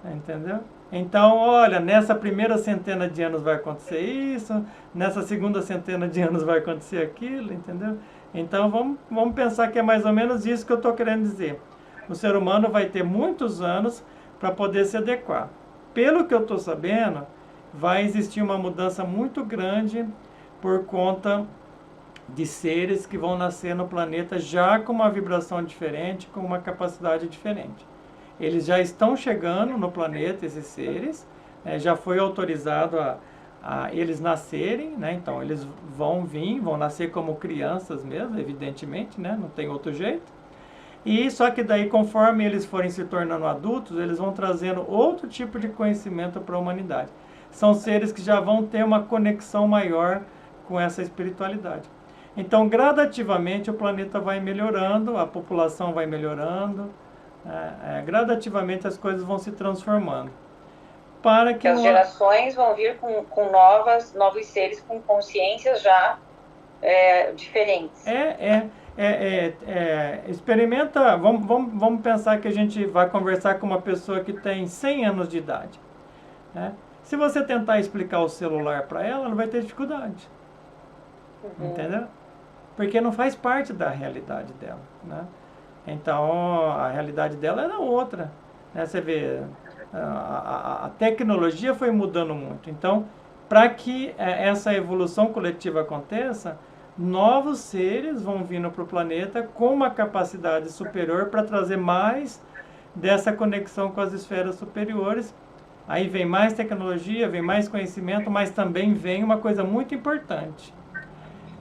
Speaker 2: entendeu? Então, olha, nessa primeira centena de anos vai acontecer isso, nessa segunda centena de anos vai acontecer aquilo, entendeu? Então, vamos pensar que é mais ou menos isso que eu estou querendo dizer. O ser humano vai ter muitos anos para poder se adequar. Pelo que eu estou sabendo, vai existir uma mudança muito grande por conta de seres que vão nascer no planeta já com uma vibração diferente, com uma capacidade diferente. Eles já estão chegando no planeta, esses seres, já foi autorizado a eles nascerem, né? Então eles vão nascer como crianças mesmo, evidentemente, né? Não tem outro jeito. E só que daí, conforme eles forem se tornando adultos, eles vão trazendo outro tipo de conhecimento para a humanidade. São seres que já vão ter uma conexão maior com essa espiritualidade. Então, gradativamente, o planeta vai melhorando, a população vai melhorando, gradativamente as coisas vão se transformando. Para que
Speaker 3: as gerações vão vir com novos seres com consciências já diferentes.
Speaker 2: Experimenta, vamos pensar que a gente vai conversar com uma pessoa que tem 100 anos de idade, né? Se você tentar explicar o celular para ela vai ter dificuldade. Entendeu? Porque não faz parte da realidade dela, né? Então, a realidade dela era outra, né? Você vê, a tecnologia foi mudando muito. Então, para que essa evolução coletiva aconteça, novos seres vão vindo para o planeta com uma capacidade superior para trazer mais dessa conexão com as esferas superiores. Aí vem mais tecnologia, vem mais conhecimento, mas também vem uma coisa muito importante.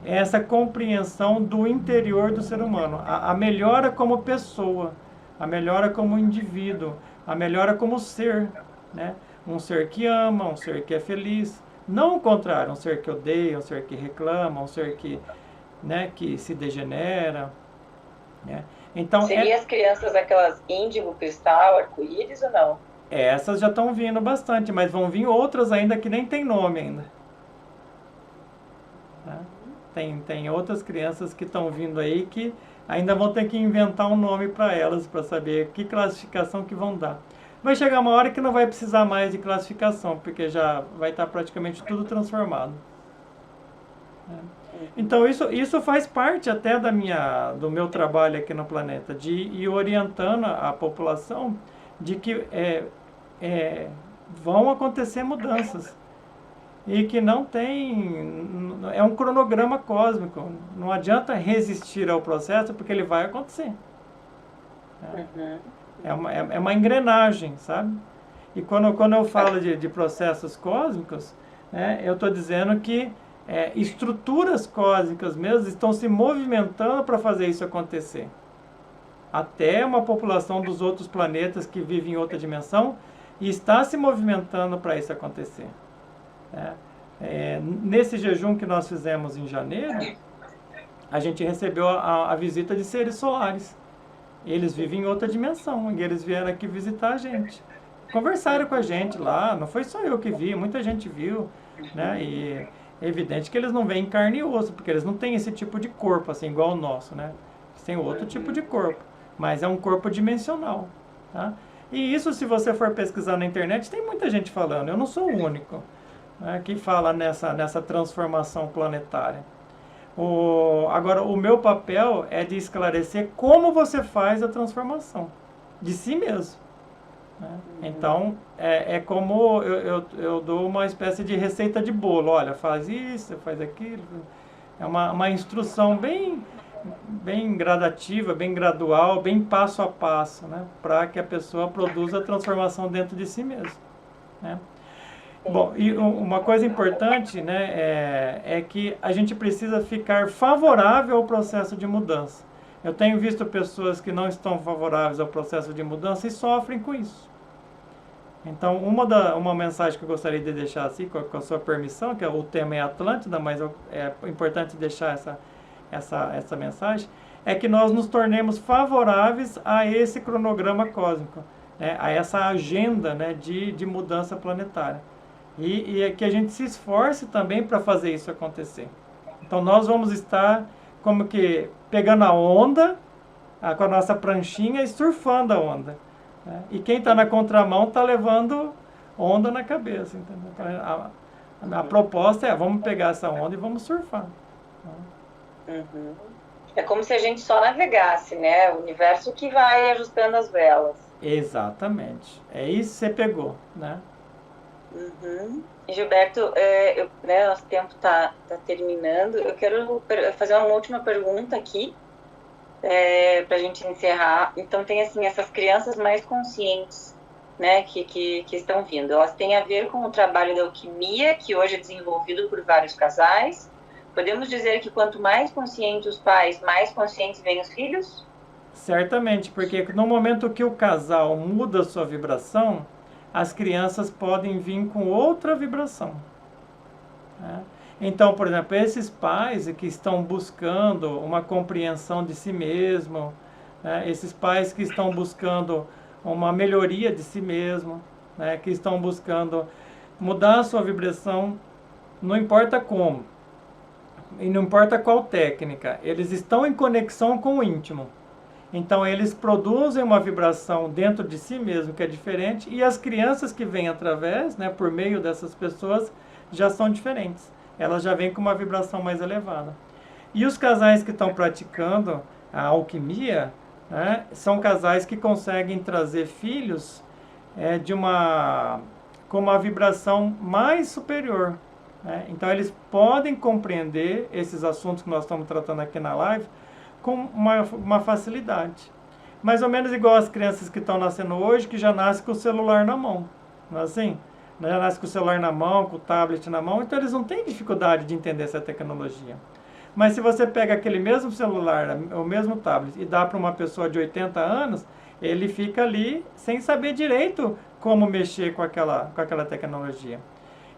Speaker 2: Essa compreensão do interior do ser humano. A melhora como pessoa, a melhora como indivíduo, a melhora como ser, né? Um ser que ama, um ser que é feliz. Não o contrário, um ser que odeia, um ser que reclama, um ser que, né, que se degenera, né? Então,
Speaker 3: seria as crianças aquelas índigo, cristal, arco-íris ou não?
Speaker 2: Essas já estão vindo bastante, mas vão vir outras ainda que nem tem nome ainda. Tá? Tem outras crianças que estão vindo aí que ainda vão ter que inventar um nome para elas, para saber que classificação que vão dar. Vai chegar uma hora que não vai precisar mais de classificação, porque já vai estar praticamente tudo transformado. Então isso faz parte até do meu trabalho aqui no planeta, de ir orientando a população de que vão acontecer mudanças e que não tem, é um cronograma cósmico, não adianta resistir ao processo porque ele vai acontecer. É uma engrenagem, sabe? E quando eu falo de processos cósmicos, né, eu estou dizendo que estruturas cósmicas mesmo estão se movimentando para fazer isso acontecer. Até uma população dos outros planetas que vive em outra dimensão está se movimentando para isso acontecer. Nesse jejum que nós fizemos em janeiro, a gente recebeu a visita de seres solares. Eles vivem em outra dimensão e eles vieram aqui visitar a gente. Conversaram com a gente lá, não foi só eu que vi, muita gente viu, né? E é evidente que eles não veem carne e osso, porque eles não têm esse tipo de corpo, assim, igual o nosso, né? Eles têm outro tipo de corpo, mas é um corpo dimensional, tá? E isso, se você for pesquisar na internet, tem muita gente falando, eu não sou o único, né, que fala nessa transformação planetária. Agora, o meu papel é de esclarecer como você faz a transformação de si mesmo. Né? Então, é como eu dou uma espécie de receita de bolo. Olha, faz isso, faz aquilo. É uma instrução bem gradativa, bem gradual, bem passo a passo, né? Para que a pessoa produza a transformação dentro de si mesmo. Né? Bom, e uma coisa importante, né, é que a gente precisa ficar favorável ao processo de mudança. Eu tenho visto pessoas que não estão favoráveis ao processo de mudança e sofrem com isso. Então, uma mensagem que eu gostaria de deixar assim, com a sua permissão, que o tema é Atlântida, mas é importante deixar essa mensagem, é que nós nos tornemos favoráveis a esse cronograma cósmico, né, a essa agenda, né, de mudança planetária. E é que a gente se esforce também para fazer isso acontecer. Então nós vamos estar como que pegando a onda com a nossa pranchinha e surfando a onda. Né? E quem está na contramão está levando onda na cabeça. Entendeu? Então, a proposta é, vamos pegar essa onda e vamos surfar.
Speaker 3: Uhum. É como se a gente só navegasse, né? O universo que vai ajustando as velas.
Speaker 2: Exatamente. É isso que você pegou, né?
Speaker 3: Uhum. Gilberto, nosso tempo está terminando. Eu quero fazer uma última pergunta aqui, para a gente encerrar. Então, tem assim, essas crianças mais conscientes, né, que estão vindo. Elas têm a ver com o trabalho da alquimia, que hoje é desenvolvido por vários casais. Podemos dizer que quanto mais conscientes os pais, mais conscientes vêm os filhos?
Speaker 2: Certamente, porque no momento que o casal muda a sua vibração, as crianças podem vir com outra vibração. Né? Então, por exemplo, esses pais que estão buscando uma compreensão de si mesmo, né? Esses pais que estão buscando uma melhoria de si mesmo, né? Que estão buscando mudar a sua vibração, não importa como, e não importa qual técnica, eles estão em conexão com o íntimo. Então, eles produzem uma vibração dentro de si mesmo que é diferente, e as crianças que vêm através, né, por meio dessas pessoas, já são diferentes. Elas já vêm com uma vibração mais elevada. E os casais que estão praticando a alquimia, né, são casais que conseguem trazer filhos com uma vibração mais superior. Né? Então, eles podem compreender esses assuntos que nós estamos tratando aqui na live com uma facilidade. Mais ou menos igual as crianças que estão nascendo hoje, que já nascem com o celular na mão. Não é assim? Já nascem com o celular na mão, com o tablet na mão, então eles não têm dificuldade de entender essa tecnologia. Mas se você pega aquele mesmo celular, o mesmo tablet, e dá para uma pessoa de 80 anos, ele fica ali sem saber direito como mexer com aquela tecnologia.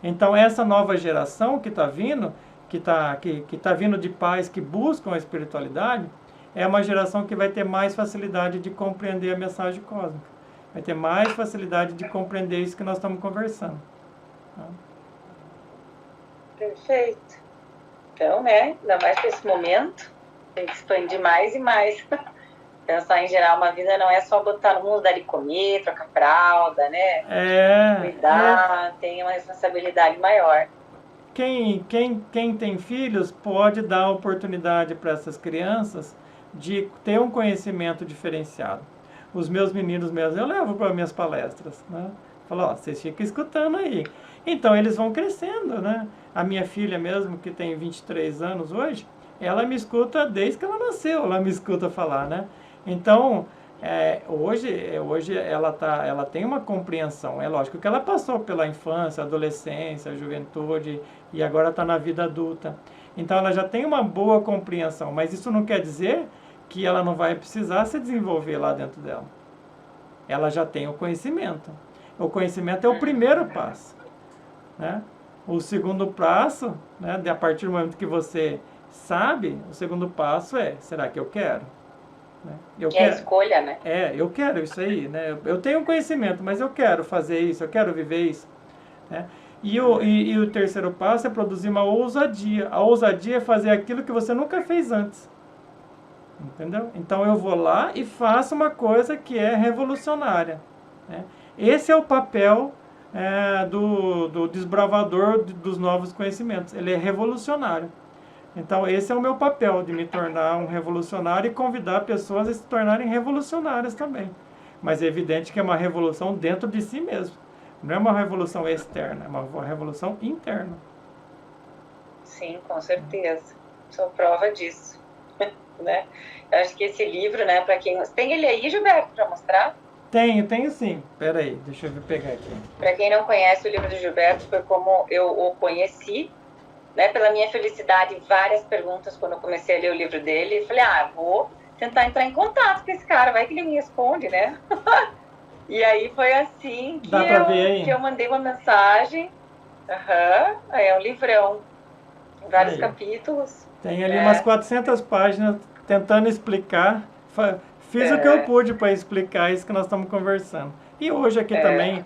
Speaker 2: Então essa nova geração que está vindo, que tá vindo de pais que buscam a espiritualidade, é uma geração que vai ter mais facilidade de compreender a mensagem cósmica. Vai ter mais facilidade de compreender isso que nós estamos conversando. Tá?
Speaker 3: Perfeito. Então, né, ainda mais para esse momento, tem que expandir mais e mais. Pensar em gerar uma vida não é só botar no mundo, dar de comer, trocar fralda, né? Cuidar, tem uma responsabilidade maior.
Speaker 2: Quem tem filhos pode dar oportunidade para essas crianças de ter um conhecimento diferenciado. Os meus meninos mesmo, eu levo para minhas palestras, né? Falo, ó, vocês ficam escutando aí. Então, eles vão crescendo, né? A minha filha mesmo, que tem 23 anos hoje, ela me escuta desde que ela nasceu, ela me escuta falar, né? Então, Hoje ela tem uma compreensão. É lógico que ela passou pela infância, adolescência, juventude e agora está na vida adulta. Então ela já tem uma boa compreensão, mas isso não quer dizer que ela não vai precisar se desenvolver lá dentro dela. Ela já tem o conhecimento. O conhecimento é o primeiro passo, né? O segundo passo, né, a partir do momento que você sabe, o segundo passo é, será que eu quero? Né?
Speaker 3: É a escolha, né?
Speaker 2: Eu quero isso aí, né? Eu tenho conhecimento, mas eu quero fazer isso, eu quero viver isso, né? E o terceiro passo é produzir uma ousadia. A ousadia é fazer aquilo que você nunca fez antes. Entendeu? Então eu vou lá e faço uma coisa que é revolucionária, né? Esse é o papel do desbravador dos novos conhecimentos. Ele é revolucionário. Então esse é o meu papel, de me tornar um revolucionário e convidar pessoas a se tornarem revolucionárias também. Mas é evidente que é uma revolução dentro de si mesmo. Não é uma revolução externa, é uma revolução interna.
Speaker 3: Sim, com certeza. Sou prova disso. Né? Eu acho que esse livro, né, para quem... Tem ele aí, Gilberto, para mostrar?
Speaker 2: Tenho sim. Pera aí, deixa eu pegar aqui.
Speaker 3: Para quem não conhece o livro do Gilberto, foi como eu o conheci, né, pela minha felicidade, várias perguntas quando eu comecei a ler o livro dele. Falei, vou tentar entrar em contato com esse cara, vai que ele me responde, né? E aí foi assim que eu mandei uma mensagem. É um livrão, vários capítulos.
Speaker 2: Tem ali umas 400 páginas tentando explicar. Fiz o que eu pude para explicar isso que nós estamos conversando. E hoje aqui também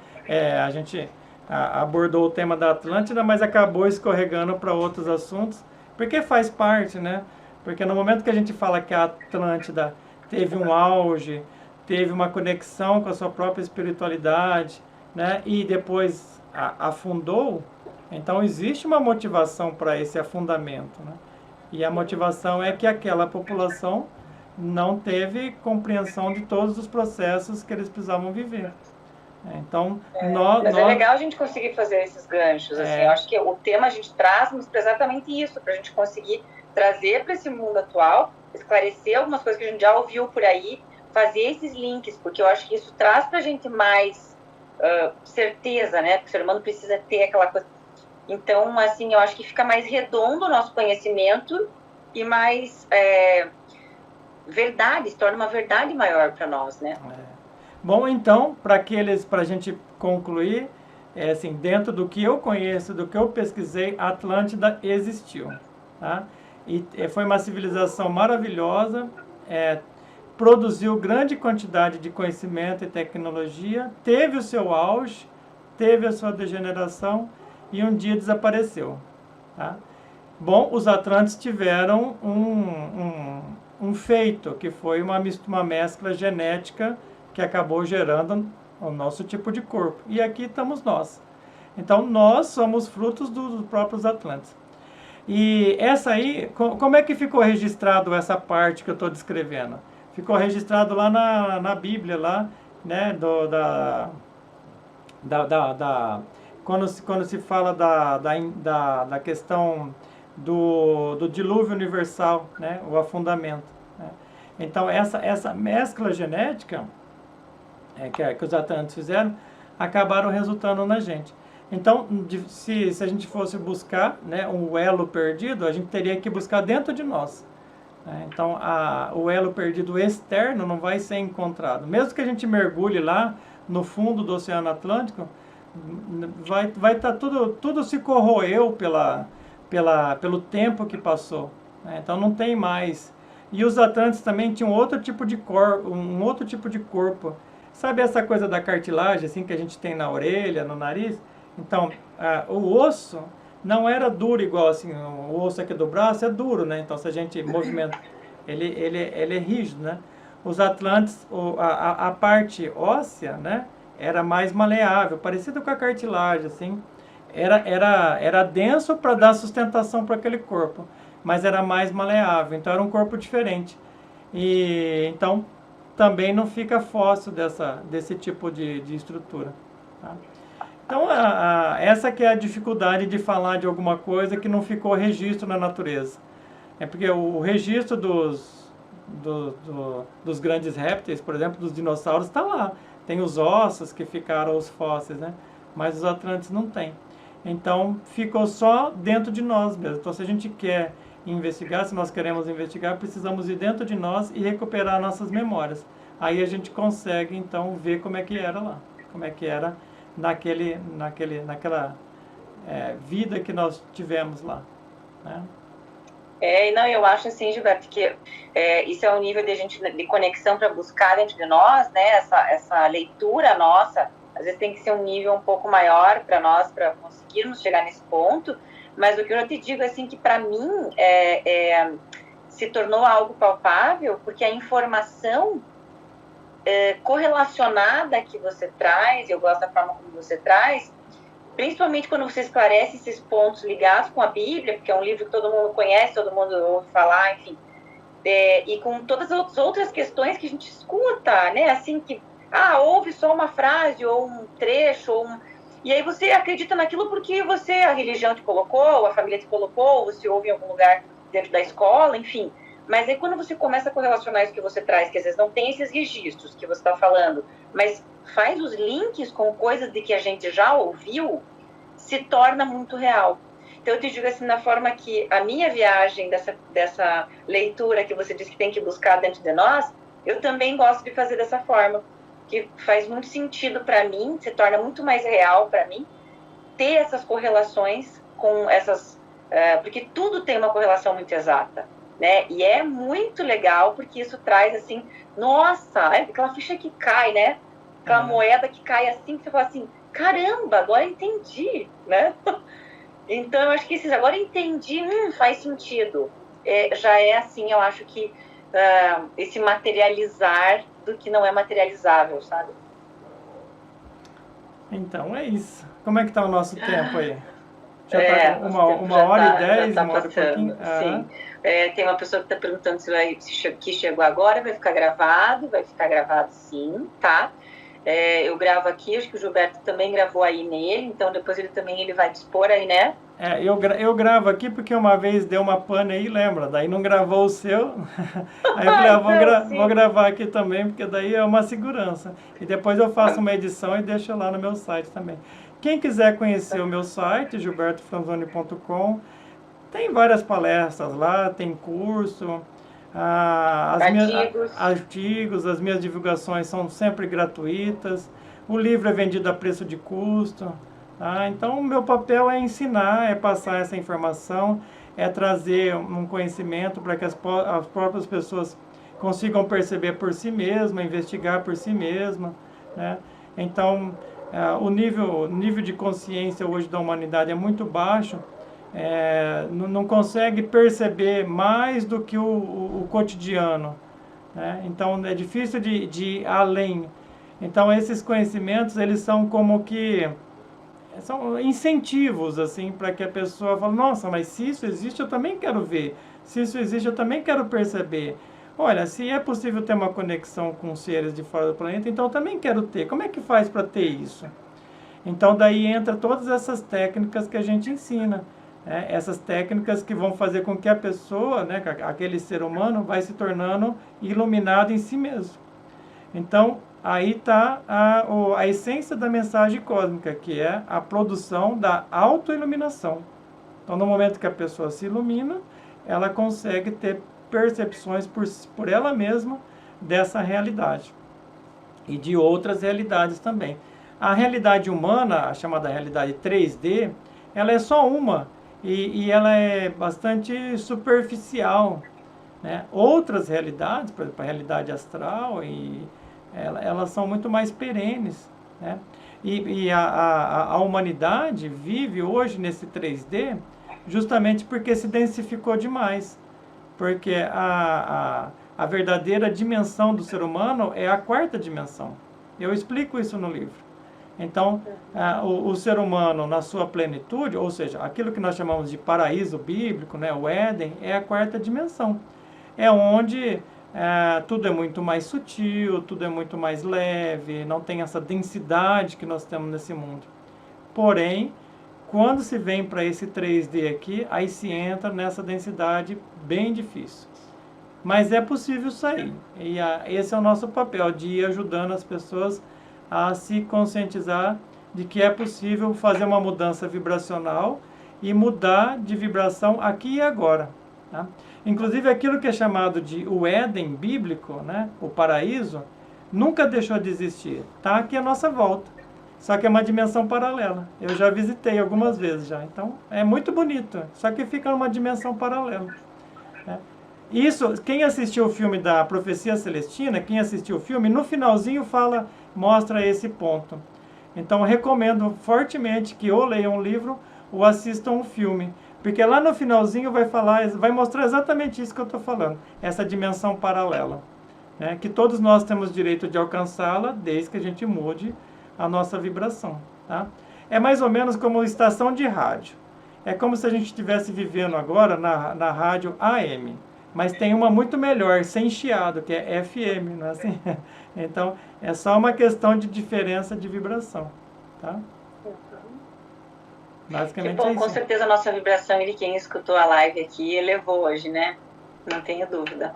Speaker 2: a gente abordou o tema da Atlântida, mas acabou escorregando para outros assuntos, porque faz parte, né? Porque no momento que a gente fala que a Atlântida teve um auge, teve uma conexão com a sua própria espiritualidade, né? E depois afundou, então existe uma motivação para esse afundamento, né? E a motivação é que aquela população não teve compreensão de todos os processos que eles precisavam viver. Então,
Speaker 3: mas é legal a gente conseguir fazer esses ganchos. Assim, eu acho que o tema a gente traz para exatamente isso, para a gente conseguir trazer para esse mundo atual, esclarecer algumas coisas que a gente já ouviu por aí, fazer esses links, porque eu acho que isso traz para a gente mais certeza, né? Porque o ser humano precisa ter aquela coisa. Então, assim, eu acho que fica mais redondo o nosso conhecimento e mais verdade, se torna uma verdade maior para nós, né?
Speaker 2: Bom, então, para a gente concluir, assim, dentro do que eu conheço, do que eu pesquisei, a Atlântida existiu, tá? E foi uma civilização maravilhosa, produziu grande quantidade de conhecimento e tecnologia, teve o seu auge, teve a sua degeneração e um dia desapareceu, tá? Bom, os Atlantes tiveram um feito, que foi uma mescla genética que acabou gerando o nosso tipo de corpo. E aqui estamos nós. Então, nós somos frutos dos próprios Atlantes. E essa aí, como é que ficou registrado essa parte que eu estou descrevendo? Ficou registrado lá na Bíblia, lá, né, quando se fala da questão do dilúvio universal, né, o afundamento, né? Então, essa mescla genética que os Atlantes fizeram, acabaram resultando na gente. Então, se a gente fosse buscar, né, um elo perdido, a gente teria que buscar dentro de nós. Né? Então, o elo perdido externo não vai ser encontrado. Mesmo que a gente mergulhe lá no fundo do Oceano Atlântico, vai estar tudo se corroeu pelo tempo que passou. Né? Então, não tem mais. E os Atlantes também tinham outro tipo de corpo. Sabe essa coisa da cartilagem, assim, que a gente tem na orelha, no nariz? Então, o osso não era duro igual, assim, o osso aqui do braço é duro, né? Então, se a gente movimenta, ele é rígido, né? Os Atlantes, a parte óssea, né, era mais maleável, parecido com a cartilagem, assim. Era denso para dar sustentação para aquele corpo, mas era mais maleável, então era um corpo diferente. E então também não fica fóssil desse tipo de estrutura. Tá? Então, essa que é a dificuldade de falar de alguma coisa que não ficou registro na natureza. É porque o registro dos grandes répteis, por exemplo, dos dinossauros, está lá. Tem os ossos que ficaram, os fósseis, né? Mas os Atlantes não tem. Então, ficou só dentro de nós mesmo. Então, se a gente quer investigar, se nós queremos investigar, precisamos ir dentro de nós e recuperar nossas memórias. Aí a gente consegue, então, ver como é que era lá. Como é que era naquela vida que nós tivemos lá, né?
Speaker 3: Não, eu acho assim, Gilberto, que isso é um nível de conexão para buscar dentro de nós, né? Essa leitura nossa, às vezes tem que ser um nível um pouco maior para nós, para conseguirmos chegar nesse ponto. Mas o que eu te digo, assim, que para mim se tornou algo palpável, porque a informação correlacionada que você traz, eu gosto da forma como você traz, principalmente quando você esclarece esses pontos ligados com a Bíblia, porque é um livro que todo mundo conhece, todo mundo ouve falar, enfim, e com todas as outras questões que a gente escuta, né, assim, que, ouve só uma frase, ou um trecho, e aí você acredita naquilo porque a religião te colocou, a família te colocou, você ouve em algum lugar dentro da escola, enfim. Mas aí quando você começa a correlacionar isso que você traz, que às vezes não tem esses registros que você está falando, mas faz os links com coisas de que a gente já ouviu, se torna muito real. Então eu te digo assim, na forma que a minha viagem dessa leitura que você disse que tem que buscar dentro de nós, eu também gosto de fazer dessa forma, que faz muito sentido para mim, se torna muito mais real para mim, ter essas correlações com essas... porque tudo tem uma correlação muito exata, né? E é muito legal, porque isso traz assim, nossa, aquela ficha que cai, né? Aquela moeda que cai assim, que você fala assim, caramba, agora entendi, né? Então, eu acho que agora entendi, faz sentido. Já é assim, eu acho que esse materializar do que não é materializável, sabe?
Speaker 2: Então, é isso. Como é que está o nosso tempo aí? Já está uma hora e 10, uma hora e pouquinho?
Speaker 3: Sim. Tem uma pessoa que está perguntando se chegou agora, vai ficar gravado sim, tá? Eu gravo aqui, acho que o Gilberto também gravou aí nele, então depois ele vai dispor aí, né?
Speaker 2: Eu gravo aqui porque uma vez deu uma pane aí, lembra? Daí não gravou o seu. Aí eu falei, vou gravar aqui também, porque daí é uma segurança. E depois eu faço uma edição e deixo lá no meu site também. Quem quiser conhecer o meu site, gilbertofranzoni.com, tem várias palestras lá, tem curso, artigos, as minhas divulgações são sempre gratuitas, o livro é vendido a preço de custo. Então, o meu papel é ensinar, é passar essa informação, é trazer um conhecimento para que as próprias pessoas consigam perceber por si mesmas, investigar por si mesmas, né? Então, o nível de consciência hoje da humanidade é muito baixo, não consegue perceber mais do que o cotidiano, né? Então, é difícil de ir além. Então, esses conhecimentos, eles são como que... são incentivos, assim, para que a pessoa fale, nossa, mas se isso existe, eu também quero ver. Se isso existe, eu também quero perceber. Olha, se é possível ter uma conexão com seres de fora do planeta, então eu também quero ter. Como é que faz para ter isso? Então, daí entra todas essas técnicas que a gente ensina. Essas técnicas que vão fazer com que a pessoa, né, aquele ser humano, vai se tornando iluminado em si mesmo. Então, aí está a essência da mensagem cósmica, que é a produção da autoiluminação. Então, no momento que a pessoa se ilumina, ela consegue ter percepções por ela mesma dessa realidade e de outras realidades também. A realidade humana, a chamada realidade 3D, ela é só uma e ela é bastante superficial, né? Outras realidades, por exemplo, a realidade astral, elas são muito mais perenes, né? E a humanidade vive hoje nesse 3D justamente porque se densificou demais. Porque a verdadeira dimensão do ser humano é a quarta dimensão. Eu explico isso no livro. Então, o ser humano na sua plenitude, ou seja, aquilo que nós chamamos de paraíso bíblico, né, o Éden, é a quarta dimensão. É onde tudo é muito mais sutil, tudo é muito mais leve, não tem essa densidade que nós temos nesse mundo. Porém, quando se vem para esse 3D aqui, aí se entra nessa densidade bem difícil. mas é possível sair. E esse é o nosso papel, de ir ajudando as pessoas a se conscientizar de que é possível fazer uma mudança vibracional e mudar de vibração aqui e agora. Tá? Inclusive aquilo que é chamado de o Éden bíblico, né, o paraíso, nunca deixou de existir. Está aqui à nossa volta. Só que é uma dimensão paralela. Eu já visitei algumas vezes já. Então é muito bonito. Só que fica numa dimensão paralela. Né? Isso, quem assistiu o filme da Profecia Celestina, quem assistiu o filme, no finalzinho mostra esse ponto. Então recomendo fortemente que ou leiam um livro ou assistam um filme. Porque lá no finalzinho vai mostrar exatamente isso que eu estou falando. Essa dimensão paralela. Né? Que todos nós temos direito de alcançá-la desde que a gente mude a nossa vibração. Tá? É mais ou menos como estação de rádio. É como se a gente estivesse vivendo agora na rádio AM. Mas tem uma muito melhor, sem chiado, que é FM, não é assim? Então, é só uma questão de diferença de vibração, tá? Basicamente
Speaker 3: que bom,
Speaker 2: é isso.
Speaker 3: Com certeza a nossa vibração, e quem escutou a live aqui, elevou hoje, né? Não tenho dúvida.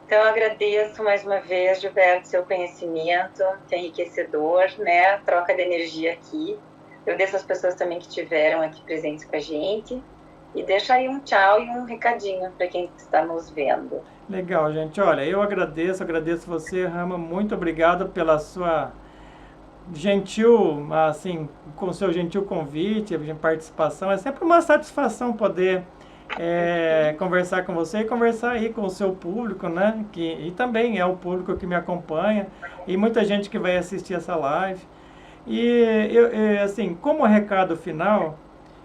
Speaker 3: Então, eu agradeço mais uma vez, Gilberto, seu conhecimento, que é enriquecedor, né? A troca de energia aqui. Eu agradeço as pessoas também que estiveram aqui presentes com a gente. E deixa aí um tchau e um recadinho para quem está nos vendo.
Speaker 2: Legal, gente. Olha, eu agradeço você, Rama. Muito obrigado pela sua gentil, assim, com o seu gentil convite, participação. É sempre uma satisfação poder conversar com você e conversar aí com o seu público, né? E também é o público que me acompanha e muita gente que vai assistir essa live. E, assim, como recado final,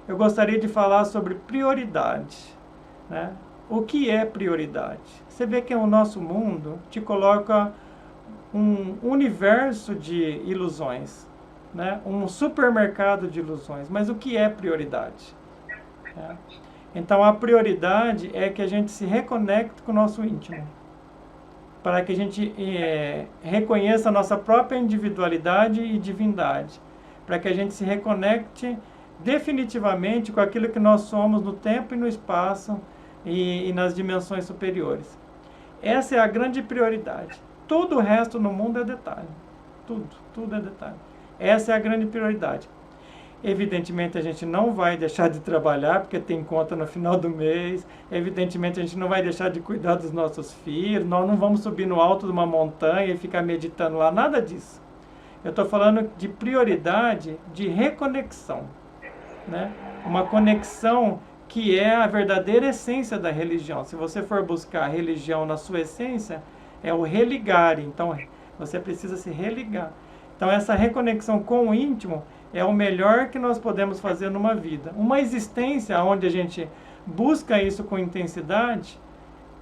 Speaker 2: eu gostaria de falar sobre prioridade. Né? O que é prioridade? Você vê que o nosso mundo te coloca um universo de ilusões, né? Um supermercado de ilusões. Mas o que é prioridade? Né? Então, a prioridade é que a gente se reconecte com o nosso íntimo, para que a gente reconheça a nossa própria individualidade e divindade, para que a gente se reconecte definitivamente com aquilo que nós somos no tempo e no espaço e nas dimensões superiores. Essa é a grande prioridade. Todo o resto no mundo é detalhe. Tudo é detalhe. Essa é a grande prioridade. Evidentemente, a gente não vai deixar de trabalhar, porque tem conta no final do mês. Evidentemente, a gente não vai deixar de cuidar dos nossos filhos. Nós não vamos subir no alto de uma montanha e ficar meditando lá. Nada disso. Eu estou falando de prioridade de reconexão. Né? Uma conexão que é a verdadeira essência da religião. Se você for buscar a religião na sua essência, é o religar. Então, você precisa se religar. Então, essa reconexão com o íntimo é o melhor que nós podemos fazer numa vida. Uma existência onde a gente busca isso com intensidade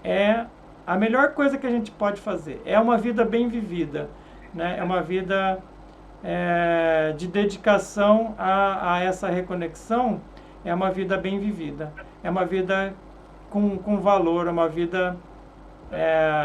Speaker 2: é a melhor coisa que a gente pode fazer. É uma vida bem vivida. Né? É uma vida de dedicação a essa reconexão, é uma vida bem vivida, é uma vida com valor, é uma vida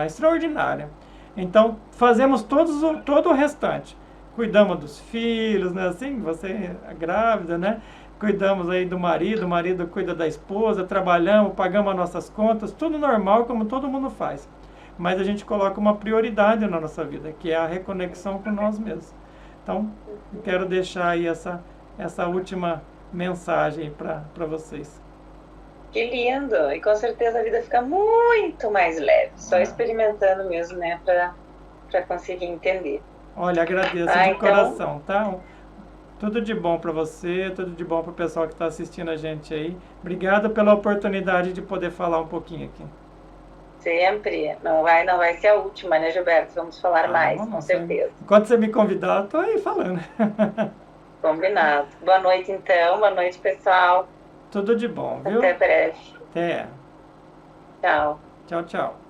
Speaker 2: extraordinária. Então, fazemos todo o restante. Cuidamos dos filhos, né? Assim, você é grávida, né? Cuidamos aí do marido, o marido cuida da esposa, trabalhamos, pagamos as nossas contas, tudo normal, como todo mundo faz. Mas a gente coloca uma prioridade na nossa vida, que é a reconexão com nós mesmos. Então, eu quero deixar aí essa última mensagem para vocês.
Speaker 3: Que lindo! E com certeza a vida fica muito mais leve, só experimentando mesmo, né, para conseguir entender.
Speaker 2: Olha, agradeço de coração, tá? Tudo de bom para você, tudo de bom para o pessoal que está assistindo a gente aí. Obrigado pela oportunidade de poder falar um pouquinho aqui.
Speaker 3: Sempre. Não vai ser a última, né, Gilberto? Vamos falar mais, com certeza.
Speaker 2: Enquanto você me convidar, eu estou aí falando.
Speaker 3: Combinado. Boa noite, então. Boa noite, pessoal.
Speaker 2: Tudo de bom, viu?
Speaker 3: Até breve.
Speaker 2: Até.
Speaker 3: Tchau.
Speaker 2: Tchau, tchau.